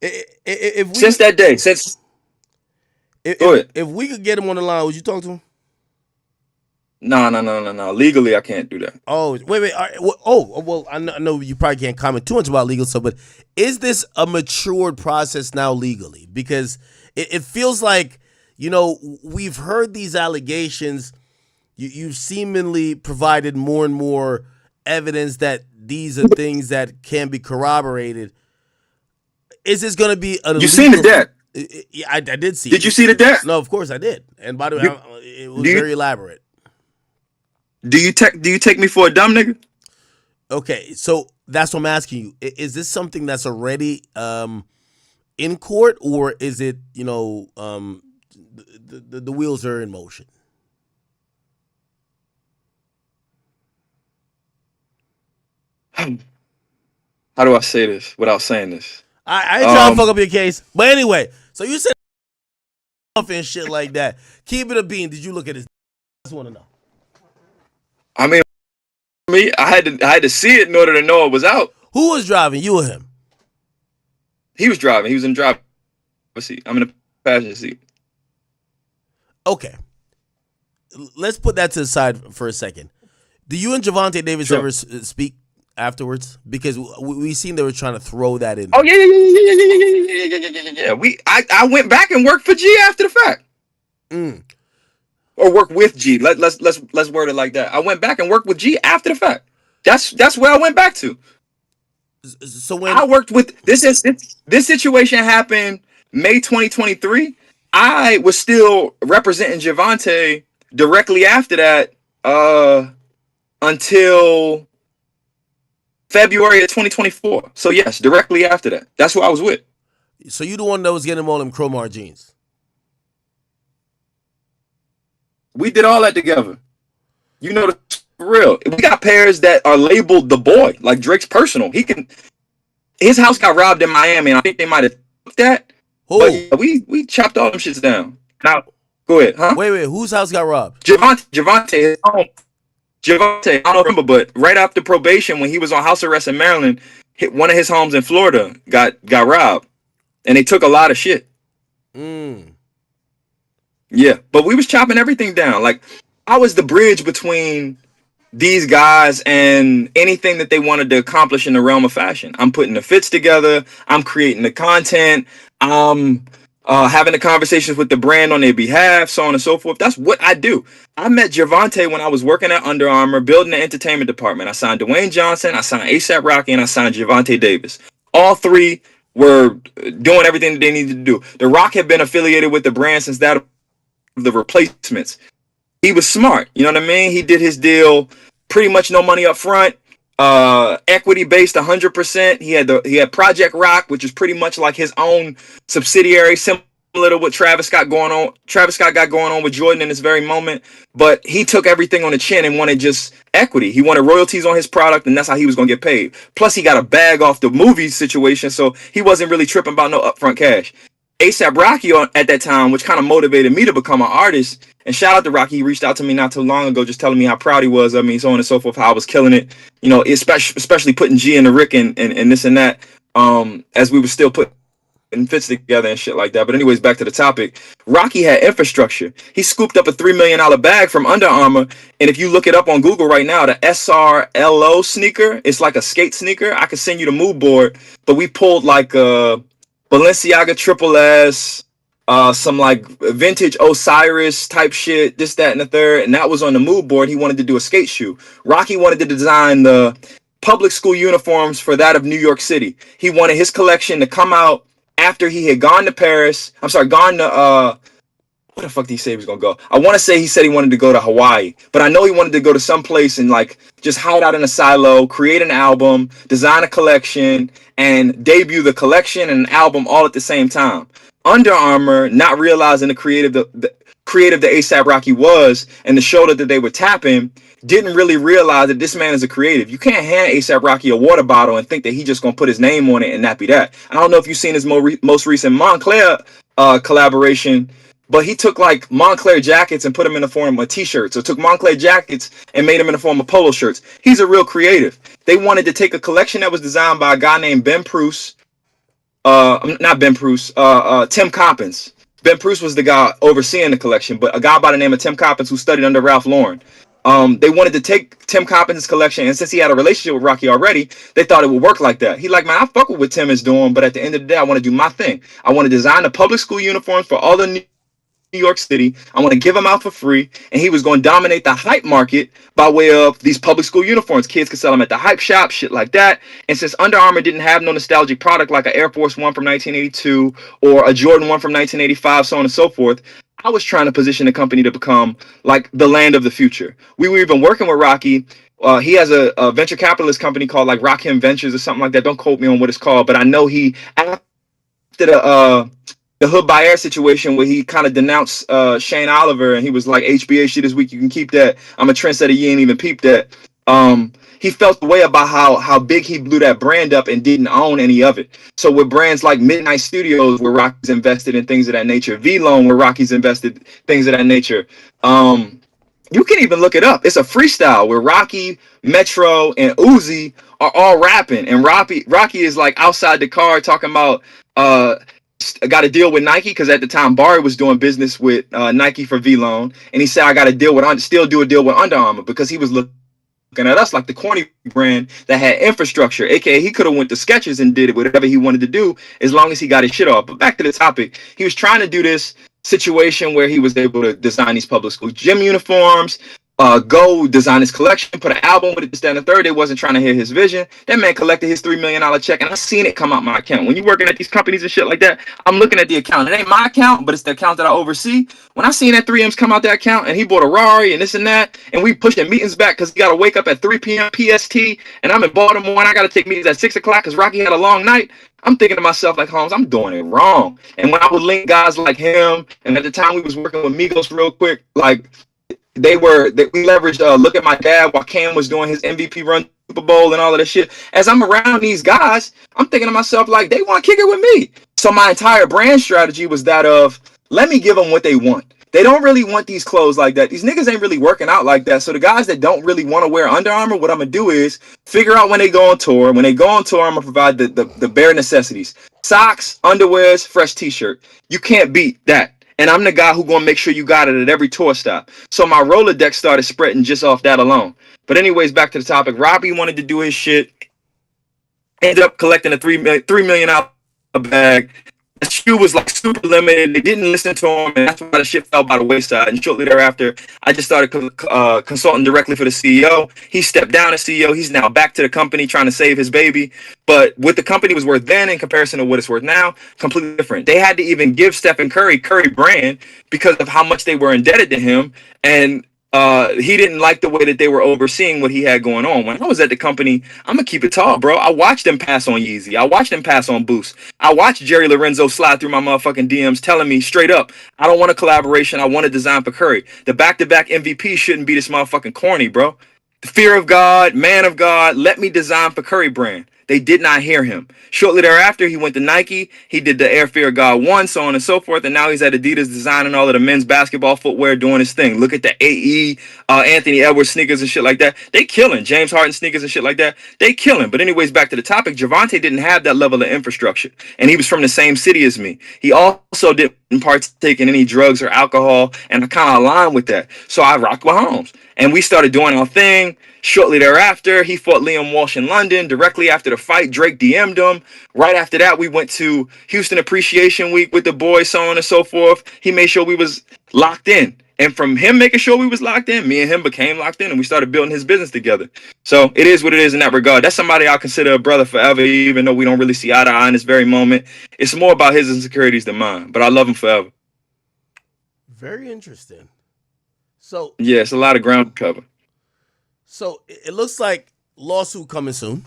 If Since we that day, since go ahead. if we could get him on the line, would you talk to him? No. Legally, I can't do that. Oh, wait. All right, well, I know you probably can't comment too much about legal stuff, but is this a matured process now legally? Because it feels like, we've heard these allegations. You've seemingly provided more and more evidence that these are things that can be corroborated. Is this going to be a You seen the deck? Yeah, I did see it. Did you see the deck? No, of course I did. And by the way, it was very elaborate. Do you take me for a dumb nigga? Okay, so that's what I'm asking you. Is this something that's already in court, or is it, the wheels are in motion? How do I say this without saying this? I ain't trying to fuck up your case. But anyway, so you said and shit like that. Keep it a bean. Did you look at his? I just want to know. I mean, I had to see it in order to know it was out. Who was driving, you or him? He was driving. He was in the driver's seat. I'm in the passenger seat. Okay. Let's put that to the side for a second. Do you and Javonte Davis ever speak afterwards? Because we seen they were trying to throw that in. Oh yeah. I went back and worked for G after the fact. Or work with G. Let's word it like that. I went back and worked with G after the fact. That's where I went back to. So when I worked with this situation happened May 2023. I was still representing Javonte directly after that until February of 2024. So yes, directly after that. That's who I was with. So you the one that was getting all them Cromar jeans. We did all that together. You know, for real. We got pairs that are labeled the boy, like Drake's personal. His house got robbed in Miami, and I think they might have took that. Who? But we chopped all them shits down. Now, go ahead, huh? Wait, whose house got robbed? Javonte, his home. Javonte, I don't remember, but right after probation, when he was on house arrest in Maryland, one of his homes in Florida got robbed, and they took a lot of shit. Yeah, but we was chopping everything down. Like, I was the bridge between these guys and anything that they wanted to accomplish in the realm of fashion. I'm putting the fits together. I'm creating the content. I'm having the conversations with the brand on their behalf, so on and so forth. That's what I do. I met Javonte when I was working at Under Armour, building the entertainment department. I signed Dwayne Johnson, I signed A$AP Rocky, and I signed Javonte Davis. All three were doing everything that they needed to do. The Rock had been affiliated with the brand since that of the Replacements. He was smart, you know what I mean? He did his deal, pretty much no money up front, equity based 100%. He had Project Rock, which is pretty much like his own subsidiary, similar to what Travis Scott got going on with Jordan in this very moment. But he took everything on the chin and wanted just equity. He wanted royalties on his product, and that's how he was gonna get paid. Plus, he got a bag off the movie situation, so he wasn't really tripping about no upfront cash. A$AP Rocky at that time, which kind of motivated me to become an artist. And shout out to Rocky. He reached out to me not too long ago, just telling me how proud he was of me, so on and so forth, how I was killing it. You know, especially putting G in the Rick and this and that, as we were still putting fits together and shit like that. But anyways, back to the topic. Rocky had infrastructure. He scooped up a $3 million bag from Under Armour. And if you look it up on Google right now, the SRLO sneaker, it's like a skate sneaker. I could send you the mood board, but we pulled like Balenciaga Triple S, some like vintage Osiris type shit, this, that, and the third, and that was on the mood board. He wanted to do a skate shoe. Rocky wanted to design the public school uniforms for that of New York City. He wanted his collection to come out after he had gone to Paris. Gone to where the fuck did he say he was gonna go? I want to say he said he wanted to go to Hawaii, but I know he wanted to go to some place and like just hide out in a silo, create an album, design a collection, and debut the collection and an album all at the same time. Under Armour, not realizing the creative that A$AP Rocky was and the shoulder that they were tapping, didn't really realize that this man is a creative. You can't hand A$AP Rocky a water bottle and think that he just gonna put his name on it and that be that. I don't know if you've seen his most recent Montclair collaboration, but he took like Montclair jackets and put them in the form of t-shirts. So took Montclair jackets and made them in the form of polo shirts. He's a real creative. They wanted to take a collection that was designed by a guy named Ben Pruce, not Ben Pruce, Tim Coppens. Ben Pruce was the guy overseeing the collection, but a guy by the name of Tim Coppens who studied under Ralph Lauren. They wanted to take Tim Coppens' collection, and since he had a relationship with Rocky already, they thought it would work like that. He like, man, I fuck with what Tim is doing, but at the end of the day, I want to do my thing. I want to design the public school uniforms for all the New York City. I want to give them out for free, and he was going to dominate the hype market by way of these public school uniforms. Kids could sell them at the hype shop, shit like that. And since Under Armour didn't have no nostalgic product like an Air Force One from 1982 or a Jordan One from 1985, so on and so forth, I was trying to position the company to become like the land of the future. We were even working with Rocky. He has a venture capitalist company called like Rakim Ventures or something like that. Don't quote me on what it's called, but I know he, after the Hood by Air situation where he kind of denounced Shane Oliver, and he was like, HBA shit this week, you can keep that. I'm a trendsetter, you ain't even peep that. He felt the way about how big he blew that brand up and didn't own any of it. So with brands like Midnight Studios, where Rocky's invested in things of that nature, V-Loan, where Rocky's invested things of that nature, you can even look it up. It's a freestyle where Rocky, Metro, and Uzi are all rapping, and Rocky is like outside the car talking about got a deal with Nike, because at the time Barry was doing business with Nike for V-Loan, and he said I got a deal with still do a deal with Under Armour, because he was looking at us like the corny brand that had infrastructure, aka he could have went to Skechers and did it whatever he wanted to do as long as he got his shit off. But back to the topic, he was trying to do this situation where he was able to design these public school gym uniforms, go design his collection, put an album with it, this, that, and the third. They wasn't trying to hear his vision. That man collected his $3 million check, and I seen it come out my account. When you working at these companies and shit like that, I'm looking at the account. It ain't my account, but it's the account that I oversee. When I seen that 3M's come out that account, and he bought a Rari and this and that, and we pushing meetings back because he got to wake up at 3 p.m. PST, and I'm in Baltimore, and I got to take meetings at 6 o'clock because Rocky had a long night. I'm thinking to myself, like, Holmes, I'm doing it wrong. And when I would link guys like him, and at the time we was working with Migos real quick, like, we leveraged Look at My Dad while Cam was doing his MVP run Super Bowl and all of that shit. As I'm around these guys, I'm thinking to myself, like, they want to kick it with me. So my entire brand strategy was that of, let me give them what they want. They don't really want these clothes like that. These niggas ain't really working out like that. So the guys that don't really want to wear Under Armour, what I'm going to do is figure out when they go on tour. When they go on tour, I'm going to provide the bare necessities. Socks, underwears, fresh t-shirt. You can't beat that. And I'm the guy who going to make sure you got it at every tour stop. So my Rolodex started spreading just off that alone. But anyways, back to the topic. Robbie wanted to do his shit. Ended up collecting a $3 million bag. The shoe was like super limited. They didn't listen to him, and that's why the shit fell by the wayside. And shortly thereafter, I just started consulting directly for the CEO. He stepped down as CEO. He's now back to the company trying to save his baby. But what the company was worth then in comparison to what it's worth now, completely different. They had to even give Stephen Curry brand because of how much they were indebted to him. And he didn't like the way that they were overseeing what he had going on. When I was at the company, I'm gonna keep it tall, bro. I watched them pass on Yeezy. I watched them pass on Boost. I watched Jerry Lorenzo slide through my motherfucking DMs telling me straight up, I don't want a collaboration. I want to design for Curry. The back-to-back MVP shouldn't be this motherfucking corny, bro. The fear of God, man of God, let me design for Curry brand. They did not hear him. Shortly thereafter, he went to Nike. He did the Air Fear God 1, so on and so forth. And now he's at Adidas designing all of the men's basketball footwear, doing his thing. Look at the AE, Anthony Edwards sneakers and shit like that. They killing. James Harden sneakers and shit like that. They killing. But anyways, back to the topic. Javonte didn't have that level of infrastructure. And he was from the same city as me. He also didn't partake in any drugs or alcohol. And I kind of aligned with that. So I rocked with Holmes. And we started doing our thing. Shortly thereafter, he fought Liam Walsh in London. Directly after the fight, Drake DM'd him. Right after that, we went to Houston Appreciation Week with the boys, so on and so forth. He made sure we was locked in. And from him making sure we was locked in, me and him became locked in, and we started building his business together. So it is what it is in that regard. That's somebody I'll consider a brother forever, even though we don't really see eye to eye in this very moment. It's more about his insecurities than mine, but I love him forever. Very interesting. So yeah, it's a lot of ground to cover. So it looks like lawsuit coming soon.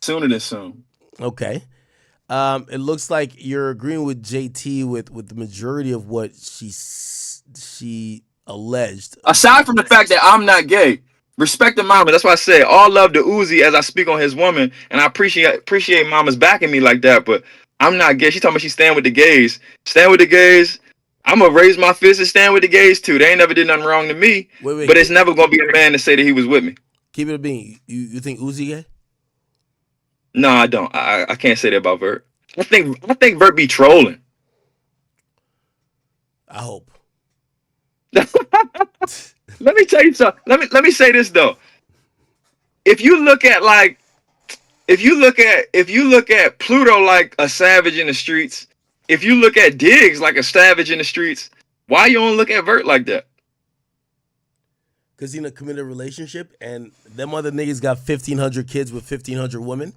Sooner than soon. Okay. It looks like you're agreeing with JT with the majority of what she alleged. Aside from the fact that I'm not gay, respect the mama. That's why I say all love to Uzi as I speak on his woman, and I appreciate mamas backing me like that. But I'm not gay. She talking about she stand with the gays. Stand with the gays. I'm gonna raise my fist and stand with the gays too. They ain't never did nothing wrong to me. But it's never gonna be a man to say that he was with me. Keep it a bean. You think Uzi gay? No, I don't. I can't say that about Vert. I think Vert be trolling. I hope. Let me tell you something. Let me say this though. If you look at like if you look at Pluto like a savage in the streets, if you look at Diggs like a savage in the streets, why you don't look at Vert like that? Because he's in a committed relationship and them other niggas got 1,500 kids with 1,500 women.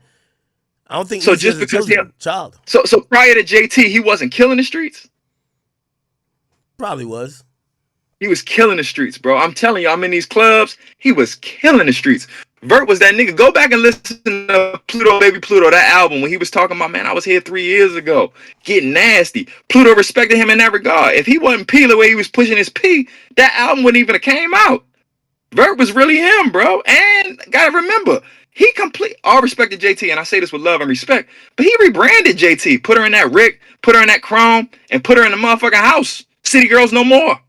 I don't think So he's just just a because child. So prior to JT, he wasn't killing the streets? Probably was. He was killing the streets, bro. I'm telling you, I'm in these clubs. He was killing the streets. Vert was that nigga. Go back and listen to Pluto, Baby Pluto, that album when he was talking about, man, I was here 3 years ago, getting nasty. Pluto respected him in that regard. If he wasn't P the way he was pushing his P, that album wouldn't even have came out. Vert was really him, bro. And gotta remember, he all respect to JT, and I say this with love and respect, but he rebranded JT, put her in that Rick, put her in that Chrome, and put her in the motherfucking house. City Girls No More.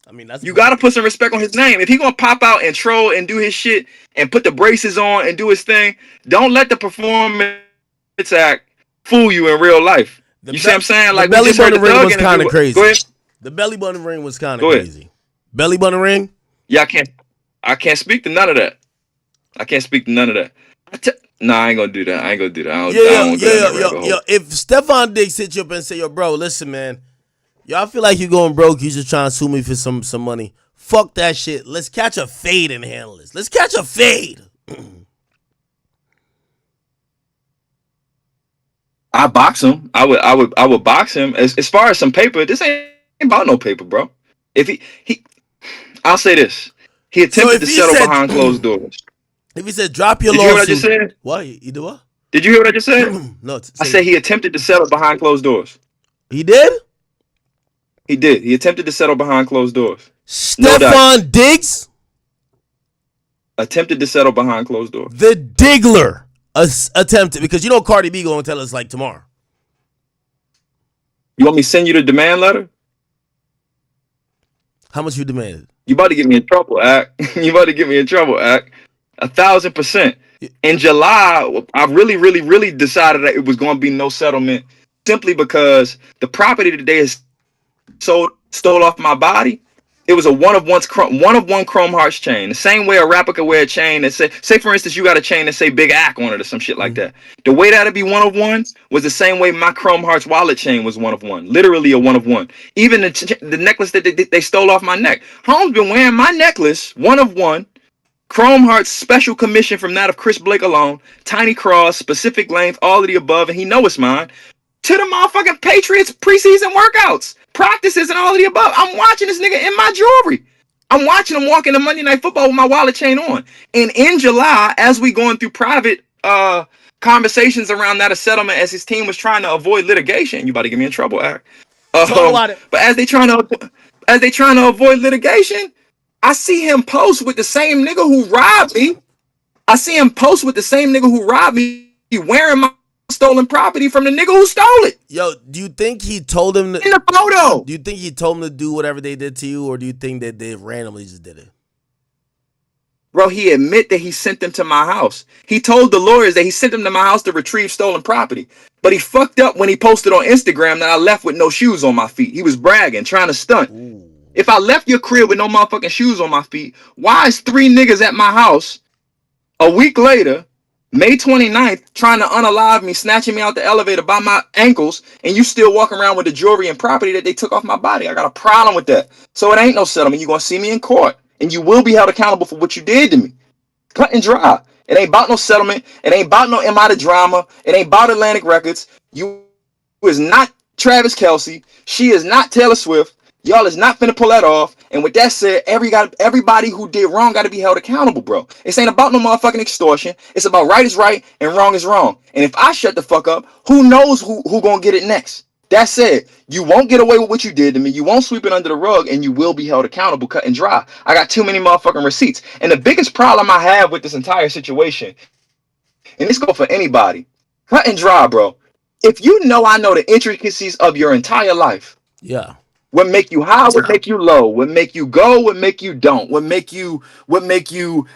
I mean, that's you gotta put some respect on his name. If he gonna pop out and troll and do his shit and put the braces on and do his thing, don't let the performance act fool you in real life. You see what I'm saying? Like, the belly button ring was kind of crazy. Go ahead. The belly button ring was kind of crazy. Belly button ring? Yeah, I can't speak to none of that. I can't speak to none of that. Nah, I ain't gonna do that. I don't Yo, if Steffon Diggs hit you up and say, yo, bro, listen, man, y'all feel like you going broke, you just trying to sue me for some money. Fuck that shit. Let's catch a fade and handle this. Let's catch a fade. I box him. I would box him. As far as some paper, this ain't about no paper, bro. If I'll say this. He attempted to settle behind closed doors. If he said drop your lawsuit. Did you hear what I just said? What? You did what? Did you hear what I just said? No. I said he attempted to settle behind closed doors. He did? He did. He attempted to settle behind closed doors. Steffon Diggs? Attempted to settle behind closed doors. The Diggler attempted, because you know Cardi B going to tell us like tomorrow. You want me to send you the demand letter? How much you demanded? You about to get me in trouble, Ak. You about to get me in trouble, Ak. 1,000%. In July, I really decided that it was going to be no settlement, simply because the property that they stole off my body, it was a one of one Chrome Hearts chain. The same way a rapper could wear a chain that say for instance, you got a chain that say Big Ak on it or some shit like that. The way that'd be one of one was the same way my Chrome Hearts wallet chain was one of one. Literally a one of one. Even the necklace that they stole off my neck. Holmes been wearing my necklace, one of one. Chrome Hearts special commission from that of Chris Blake alone. Tiny cross, specific length, all of the above, and he know it's mine. To the motherfucking Patriots preseason workouts, practices, and all of the above. I'm watching this nigga in my jewelry. I'm watching him walk into Monday Night Football with my wallet chain on. And in July, as we going through private conversations around that settlement, as his team was trying to avoid litigation, you about to get me in trouble, Ak. But as they trying to avoid litigation, I see him post with the same nigga who robbed me. Wearing my stolen property from the nigga who stole it. Yo, do you think he told him in the photo? Do you think he told him to do whatever they did to you, or do you think that they randomly just did it? Bro, he admit that he sent them to my house. He told the lawyers that he sent them to my house to retrieve stolen property. But he fucked up when he posted on Instagram that I left with no shoes on my feet. He was bragging, trying to stunt. Ooh. If I left your crib with no motherfucking shoes on my feet, why is 3 niggas at my house a week later, May 29th, trying to unalive me, snatching me out the elevator by my ankles, and you still walking around with the jewelry and property that they took off my body? I got a problem with that. So it ain't no settlement. You're going to see me in court, and you will be held accountable for what you did to me. Cut and dry. It ain't about no settlement. It ain't about no Am I the Drama. It ain't about Atlantic Records. You is not Travis Kelce. She is not Taylor Swift. Y'all is not finna pull that off. And with that said, everybody who did wrong got to be held accountable, bro. This ain't about no motherfucking extortion. It's about right is right and wrong is wrong. And if I shut the fuck up, who knows who gonna get it next? That said, you won't get away with what you did to me. You won't sweep it under the rug, and you will be held accountable, cut and dry. I got too many motherfucking receipts. And the biggest problem I have with this entire situation, and this go for anybody, cut and dry, bro. If you know I know the intricacies of your entire life, yeah, What make you high, what make you low, what make you go, what make you don't, what make you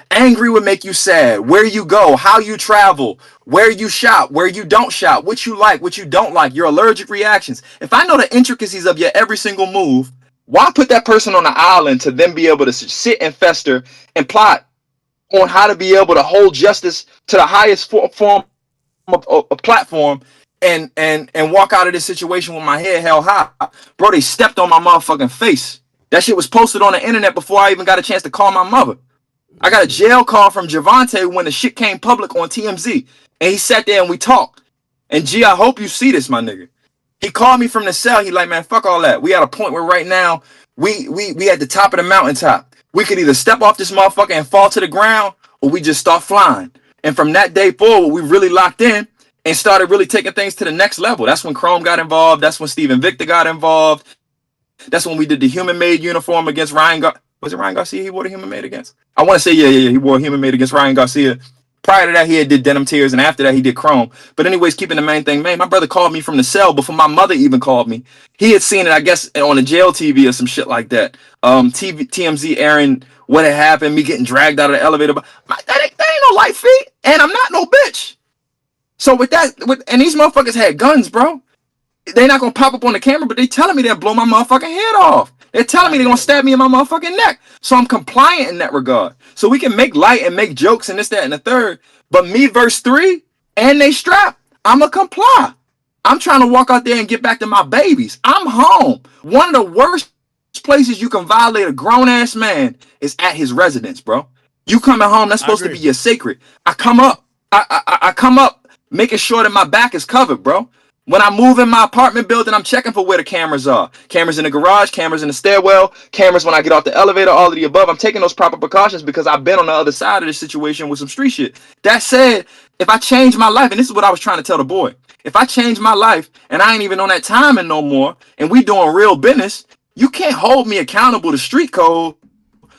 angry, what make you sad, where you go, how you travel, where you shop, where you don't shop, what you like, what you don't like, your allergic reactions. If I know the intricacies of your every single move, why put that person on the island to then be able to sit and fester and plot on how to be able to hold justice to the highest form of a platform and walk out of this situation with my head held high? Bro, they stepped on my motherfucking face. That shit was posted on the internet before I even got a chance to call my mother. I got a jail call from Javonte when the shit came public on TMZ. And he sat there and we talked. And G, I hope you see this, my nigga. He called me from the cell. He like, man, fuck all that. We at a point where right now, we at the top of the mountaintop. We could either step off this motherfucker and fall to the ground, or we just start flying. And from that day forward, we really locked in and started really taking things to the next level. That's when Chrome got involved. That's when Steven Victor got involved. That's when we did the human-made uniform against Ryan. Was it Ryan Garcia he wore the human-made against? I want to say, yeah. He wore human-made against Ryan Garcia. Prior to that, he did Denim Tears, and after that, he did Chrome. But anyways, keeping the main thing, man, my brother called me from the cell before my mother even called me. He had seen it, I guess, on a jail TV or some shit like that. TMZ airing what had happened, me getting dragged out of the elevator. But that ain't no light feat, and I'm not no bitch. So and these motherfuckers had guns, bro. They're not gonna pop up on the camera, but they telling me they'll blow my motherfucking head off. They're telling me they're gonna stab me in my motherfucking neck. So I'm compliant in that regard. So we can make light and make jokes and this, that, and the third. But me verse 3 and they strap, I'ma comply. I'm trying to walk out there and get back to my babies. I'm home. One of the worst places you can violate a grown-ass man is at his residence, bro. You coming home, that's supposed to be your sacred. I come up making sure that my back is covered, bro. When I move in my apartment building, I'm checking for where the cameras are. Cameras in the garage, cameras in the stairwell, cameras when I get off the elevator, all of the above. I'm taking those proper precautions because I've been on the other side of this situation with some street shit. That said, if I change my life, and this is what I was trying to tell the boy, if I change my life and I ain't even on that timing no more, and we doing real business, you can't hold me accountable to street code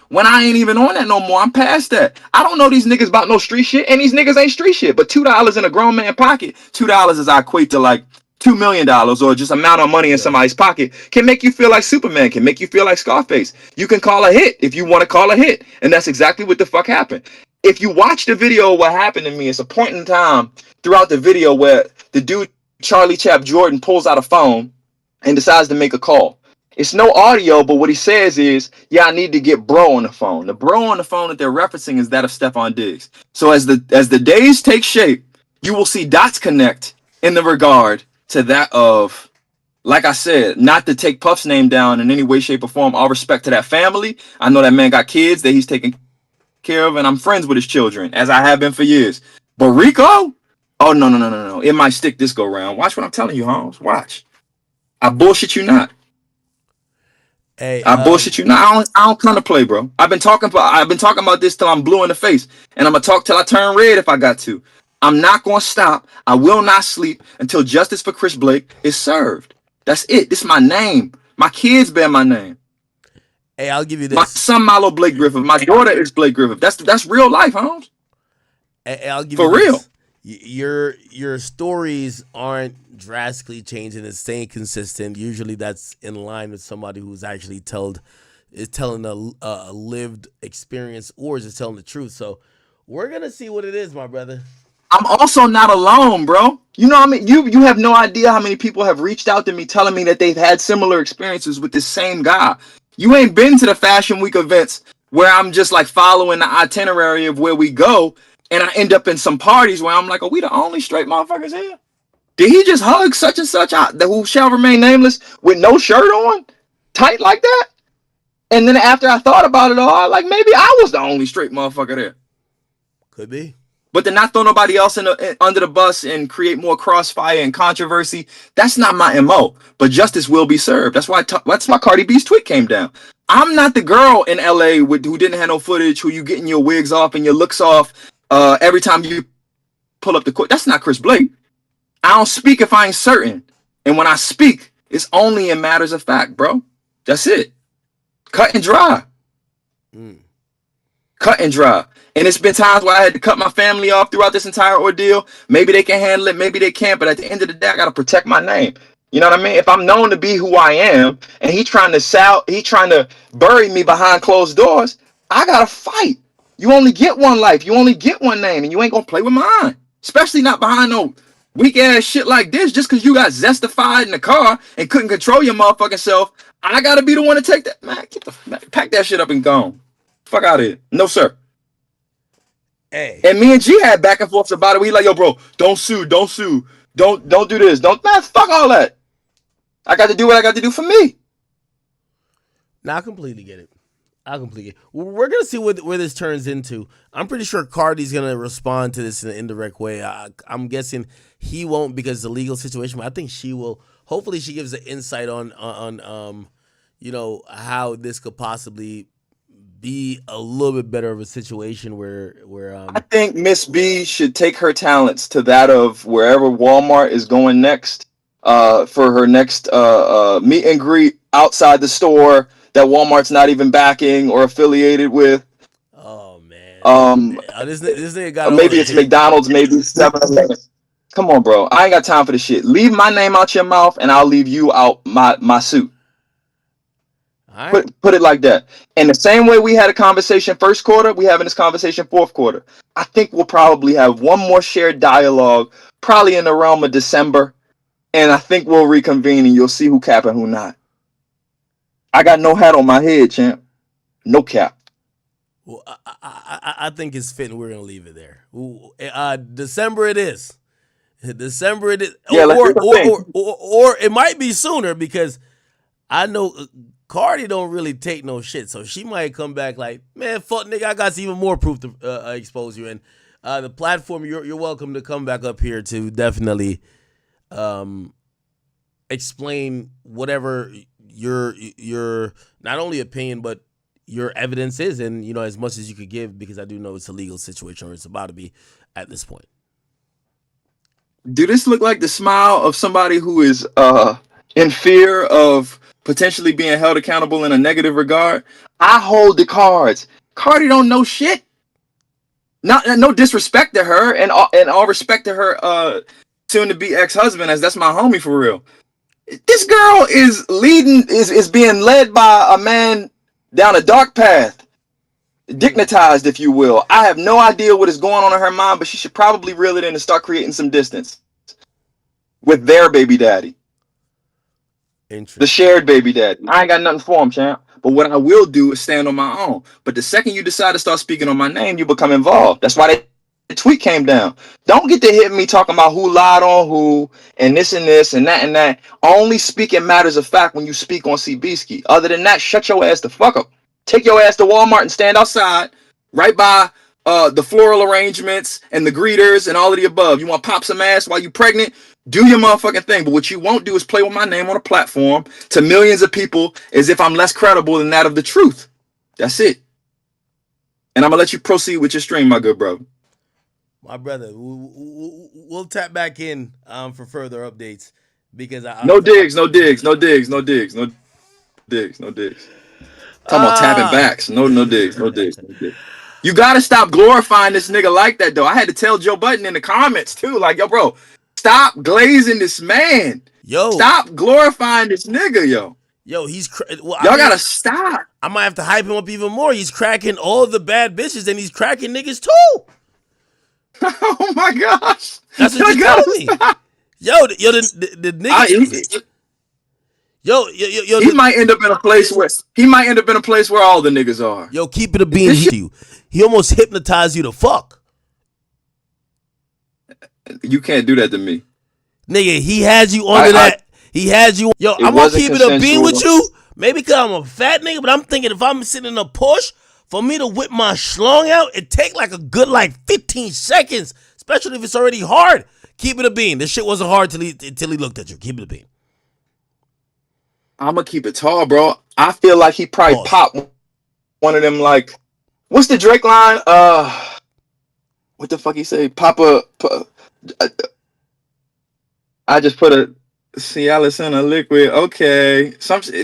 when I ain't even on that no more. I'm past that. I don't know these niggas about no street shit, and these niggas ain't street shit. But $2 in a grown man pocket, $2 is I equate to like $2 million or just amount of money in somebody's pocket can make you feel like Superman, can make you feel like Scarface. You can call a hit if you want to call a hit. And that's exactly what the fuck happened. If you watch the video of what happened to me, it's a point in time throughout the video where the dude, Charlie Chap Jordan, pulls out a phone and decides to make a call. It's no audio, but what he says is, yeah, I need to get bro on the phone. The bro on the phone that they're referencing is that of Steffon Diggs. So as the days take shape, you will see dots connect in the regard to that of, like I said, not to take Puff's name down in any way, shape, or form. All respect to that family. I know that man got kids that he's taking care of, and I'm friends with his children, as I have been for years. But Rico? Oh, no. It might stick this go round. Watch what I'm telling you, Holmes. Watch. I bullshit you not. Hey, I bullshit you not. I don't kind of play, bro. I've been talking about this till I'm blue in the face, and I'm gonna talk till I turn red if I got to. I'm not going to stop. I will not sleep until justice for Chris Blake is served. That's it. This is my name. My kids bear my name. Hey, I'll give you this. My son Milo Blake Griffith. My daughter is Blake Griffith. That's real life, Holmes. Hey, I'll give for you real. This. Your stories aren't drastically changing. It's staying consistent. Usually that's in line with somebody who's actually telling a lived experience or is just telling the truth. So we're going to see what it is, my brother. I'm also not alone, bro. You know what I mean? You have no idea how many people have reached out to me telling me that they've had similar experiences with this same guy. You ain't been to the Fashion Week events where I'm just like following the itinerary of where we go, and I end up in some parties where I'm like, are we the only straight motherfuckers here? Did he just hug such and such who shall remain nameless with no shirt on? Tight like that? And then after I thought about it all, like maybe I was the only straight motherfucker there. Could be. But to not throw nobody else under the bus and create more crossfire and controversy, that's not my MO. But justice will be served. That's why Cardi B's tweet came down. I'm not the girl in LA who didn't have no footage, who you getting your wigs off and your looks off every time you pull up the court. That's not Chris Blake. I don't speak if I ain't certain. And when I speak, it's only in matters of fact, bro. That's it. Cut and dry. Cut and dry. And it's been times where I had to cut my family off throughout this entire ordeal. Maybe they can handle it, maybe they can't. But at the end of the day, I got to protect my name. You know what I mean? If I'm known to be who I am, and he trying to bury me behind closed doors, I gotta fight. You only get one life. You only get one name, and you ain't gonna play with mine. Especially not behind no weak ass shit like this. Just because you got zestified in the car and couldn't control your motherfucking self, I gotta be the one to take that. Man, pack that shit up and gone. Fuck out of here. No sir. Hey. And me and G had back and forth about it. We like, yo, bro, don't sue, don't do this, man, fuck all that. I got to do what I got to do for me. Now I completely get it. We're gonna see where this turns into. I'm pretty sure Cardi's gonna respond to this in an indirect way. I'm guessing he won't because it's a legal situation, but I think she will. Hopefully, she gives an insight on you know, how this could possibly be a little bit better of a situation where I think Miss B should take her talents to that of wherever Walmart is going next, for her next meet and greet outside the store that Walmart's not even backing or affiliated with. Oh man. This nigga got maybe it's McDonald's, maybe 7-Eleven. Come on, bro. I ain't got time for this shit. Leave my name out your mouth, and I'll leave you out my suit. Right. Put it like that. And the same way we had a conversation first quarter, we having this conversation fourth quarter. I think we'll probably have one more shared dialogue, probably in the realm of December, and I think we'll reconvene, and you'll see who cap and who not. I got no hat on my head, champ. No cap. Well, I think it's fitting. We're gonna leave it there. December it is. December it is. Yeah, or it might be sooner because I know Cardi don't really take no shit, so she might come back like, man, fuck nigga, I got even more proof to expose you. And the platform, you're welcome to come back up here to definitely explain whatever your not only opinion but your evidence is, and you know, as much as you could give, because I do know it's a legal situation, or it's about to be at this point. Do this look like the smile of somebody who is in fear of potentially being held accountable in a negative regard? I hold the cards. Cardi don't know shit. No disrespect to her, and all respect to her soon to be ex-husband, as that's my homie for real. This girl is being led by a man down a dark path, dignitized, if you will. I have no idea what is going on in her mind, but she should probably reel it in and start creating some distance with their baby daddy. The shared baby daddy. I ain't got nothing for him, champ. But what I will do is stand on my own. But the second you decide to start speaking on my name, you become involved. That's why that tweet came down. Don't get to hit me talking about who lied on who and this and this and that and that. Only speak in matters of fact when you speak on CBski. Other than that, shut your ass the fuck up. Take your ass to Walmart and stand outside right by the floral arrangements and the greeters and all of the above. You want to pop some ass while you pregnant? Do your motherfucking thing. But what you won't do is play with my name on a platform to millions of people as if I'm less credible than that of the truth. That's it. And I'm going to let you proceed with your stream, my good brother. My brother, we'll tap back in for further updates because no digs. Talking about tapping backs. No digs. You gotta stop glorifying this nigga like that, though. I had to tell Joe Budden in the comments too, like, yo, bro, stop glazing this man. Yo, stop glorifying this nigga, yo. Yo, he's y'all gotta stop. I might have to hype him up even more. He's cracking all the bad bitches, and he's cracking niggas too. Oh my gosh, that's what you telling me. Yo, the niggas. Yo, he might end up in a place where all the niggas are. Yo, keep it a bean. He almost hypnotized you to fuck. You can't do that to me, nigga. He has you under that. He has you. Yo, I'm gonna keep it a bean with you. Maybe because I'm a fat nigga, but I'm thinking if I'm sitting in a push, for me to whip my schlong out, it take like a good 15 seconds, especially if it's already hard. Keep it a bean. This shit wasn't hard till he looked at you. Keep it a bean. I'm gonna keep it tall, bro. I feel like he probably popped one of them, like, what's the Drake line? What the fuck he say? Papa. I just put a Cialis in a liquid. Okay,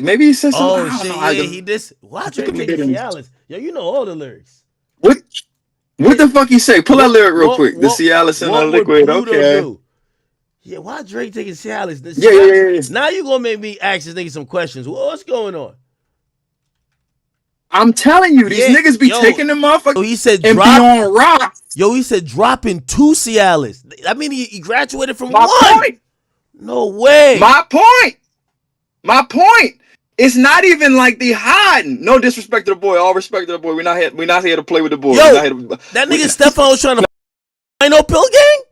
maybe he said something. Oh shit! Yeah, he did. Why Drake taking Cialis? Yo, you know all the lyrics. What the fuck he say? Pull that lyric real quick. The Cialis in a liquid. Okay. Yeah, why Drake taking Cialis? Yeah. Now you gonna make me ask this nigga some questions. What's going on? I'm telling you, these niggas be taking the motherfucker he said and be on rock. Yo, he said dropping 2 Cialis. I mean, he graduated from My 1. point. No way. My point. It's not even like the hiding. No disrespect to the boy. All respect to the boy. We're not here to play with the boy. Yo, that nigga Steffon was trying to find no pill gang?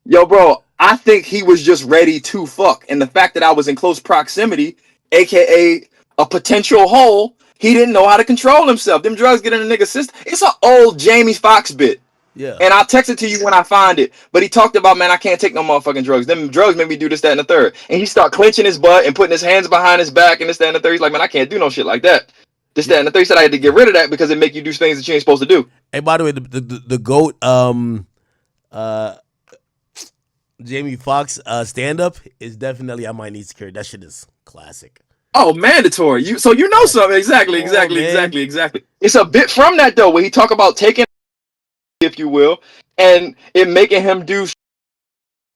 Yo, bro, I think he was just ready to fuck. And the fact that I was in close proximity, aka a potential hole, he didn't know how to control himself. Them drugs get in the nigga's system. It's an old Jamie Foxx bit. Yeah. And I'll text it to you when I find it. But he talked about, man, I can't take no motherfucking drugs. Them drugs make me do this, that, and the third. And he start clenching his butt and putting his hands behind his back and this, that, and the third. He's like, man, I can't do no shit like that. This, that, and the third. He said I had to get rid of that because it make you do things that you ain't supposed to do. Hey, by the way, the GOAT Jamie Foxx stand-up is definitely, I might need security. That shit is classic. Oh, mandatory. So you know something. Exactly. It's a bit from that, though, where he talk about taking, if you will, and it making him do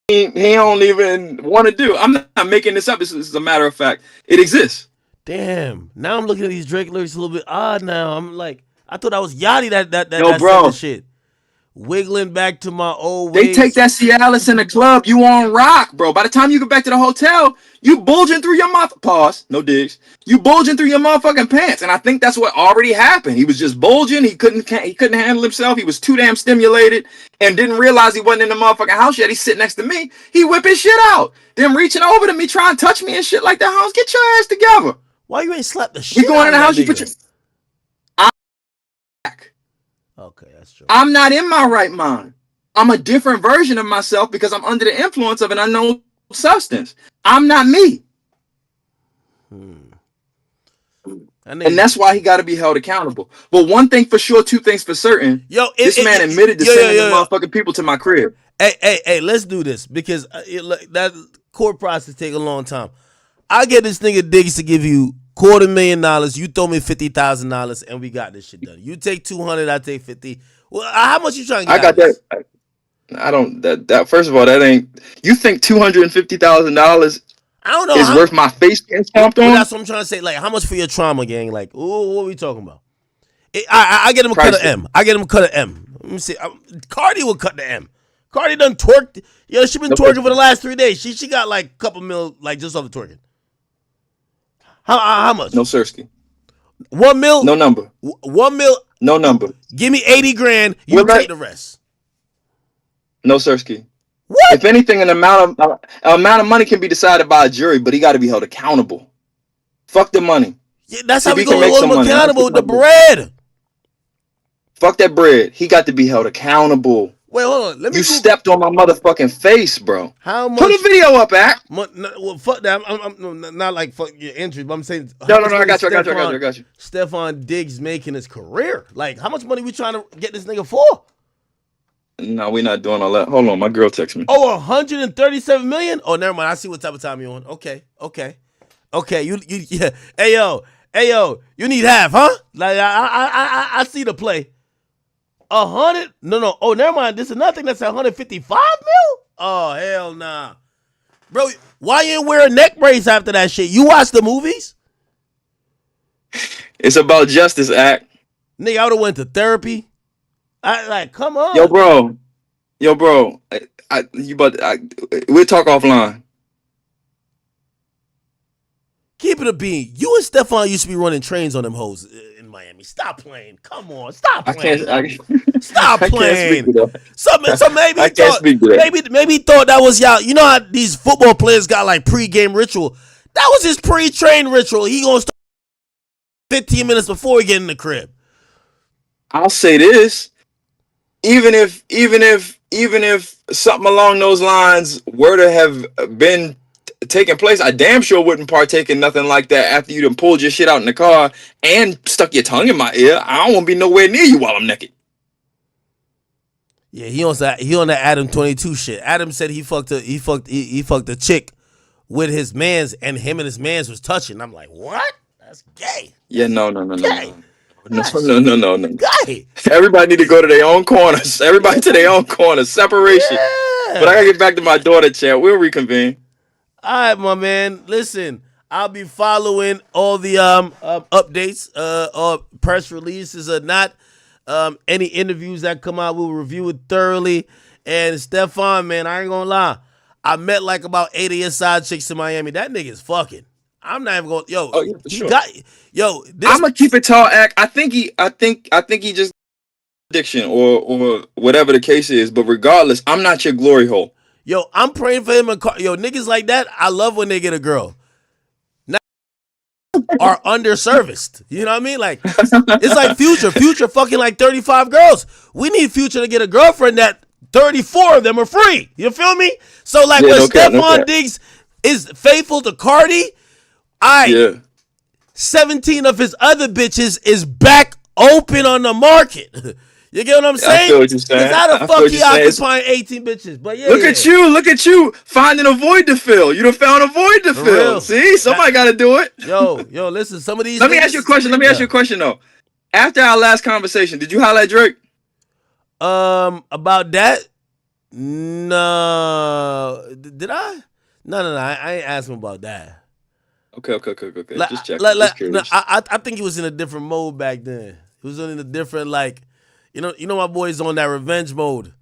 he don't even want to do. I'm not making this up. This is a matter of fact. It exists. Damn. Now I'm looking at these Drake lyrics a little bit odd now. I'm like, I thought that was Yachty that bro. said the shit. Wiggling back to my old ways. They take that Cialis in the club, you on rock, bro. By the time you get back to the hotel, you bulging through your mouth. Pause. No digs. You bulging through your motherfucking pants. And I think that's what already happened. He was just bulging. He couldn't handle himself. He was too damn stimulated and didn't realize he wasn't in the motherfucking house yet. He sit next to me. He whipping shit out. Then reaching over to me, trying to touch me and shit like that. House, get your ass together. Why you ain't slapped the shit You going out in the of house, that you put nigga? your Okay, that's true. I'm not in my right mind. I'm a different version of myself because I'm under the influence of an unknown substance. I'm not me. And that's why he got to be held accountable. But one thing for sure, two things for certain. This man admitted to sending the motherfucking people to my crib. Hey, let's do this because that court process take a long time. I get this nigga Diggs to give you $250,000. You throw me $50,000 and we got this shit done. You take 200, I take 50. Well, how much you trying to get? I got that. I don't. That first of all, that ain't. You think $250,000? I don't know. Is worth my face getting stomped on? That's what I'm trying to say. Like, how much for your trauma, gang? Like, ooh, what are we talking about? I get him a cut of M. I get him a cut of M. Let me see. Cardi will cut the M. Cardi done twerked. Yo, she been twerking for the last 3 days. She got like a couple mil, like just off the twerking. How much? No Sirski. 1 mil? No number. 1 mil? No number. Give me 80 grand. You take the rest. No Sirski. What? If anything, an amount of money can be decided by a jury, but he got to be held accountable. Fuck the money. Yeah, that's how we gonna hold him accountable. The bread. Fuck that bread. He got to be held accountable. Wait, hold on. Let me. You stepped on my motherfucking face, bro. How much? Put a video up, Act. Well, fuck that. I'm not like fuck your interest, but I'm saying. No. I got you. Steffon Diggs making his career. Like, how much money we trying to get this nigga for? No, we're not doing all that. Hold on, my girl texted me. Oh, 137 million? Oh, never mind. I see what type of time you're on. Okay. You yeah. Hey yo, you need half, huh? Like I see the play. 100? No. Oh, never mind. This is nothing. That's 155 mil? Oh, hell nah. Bro, why you ain't wear a neck brace after that shit? You watch the movies? It's about justice, Act. Nigga, I would've went to therapy. Come on. Yo, bro. We'll talk offline. Keep it a bean. You and Steffon used to be running trains on them hoes in Miami. Stop playing. Come on. Stop playing. Stop playing. So maybe he thought that was y'all. You know how these football players got like pre-game ritual? That was his pre-train ritual. He gonna start 15 minutes before he get in the crib. I'll say this. Even if something along those lines were to have been taking place, I damn sure wouldn't partake in nothing like that after you done pulled your shit out in the car and stuck your tongue in my ear. I don't want to be nowhere near you while I'm naked. Yeah, he on that Adam 22 shit. Adam said he fucked a chick with his mans and him and his mans was touching. I'm like, what? That's gay. Yeah, no. Gay. No. Gay. Everybody need to go to their own corners. Everybody to their own corner. Separation. But I gotta get back to my daughter chat. We'll reconvene. All right, my man. Listen, I'll be following all the updates, or press releases or not. Any interviews that come out, we'll review it thoroughly. And Steffon, man, I ain't gonna lie. I met like about 8 of your side chicks in Miami. That nigga's fucking. I'm not even going. Yo, Oh yeah, for he sure. got. Yo, this. I'm gonna keep it tall, Act. I think he just addiction or whatever the case is. But regardless, I'm not your glory hole. Yo, I'm praying for him. Yo, niggas like that, I love when they get a girl. Now are underserviced. You know what I mean? Like, it's like Future. Future fucking like 35 girls. We need Future to get a girlfriend that 34 of them are free. You feel me? So like when Steffon Diggs is faithful to Cardi, 17 of his other bitches is back open on the market. You get what I'm saying? I feel what you're saying. How the fuck he occupying 18 bitches? But yeah, look at you, finding a void to fill. You done found a void to fill. Real. See, somebody got to do it. Yo, listen, some of these. Let me ask you a question. Though. After our last conversation, did you highlight Drake? About that? No. Did I? No. I ain't asked him about that. Okay. Just check. I think he was in a different mode back then. He was in a different, like, you know my boy's on that revenge mode.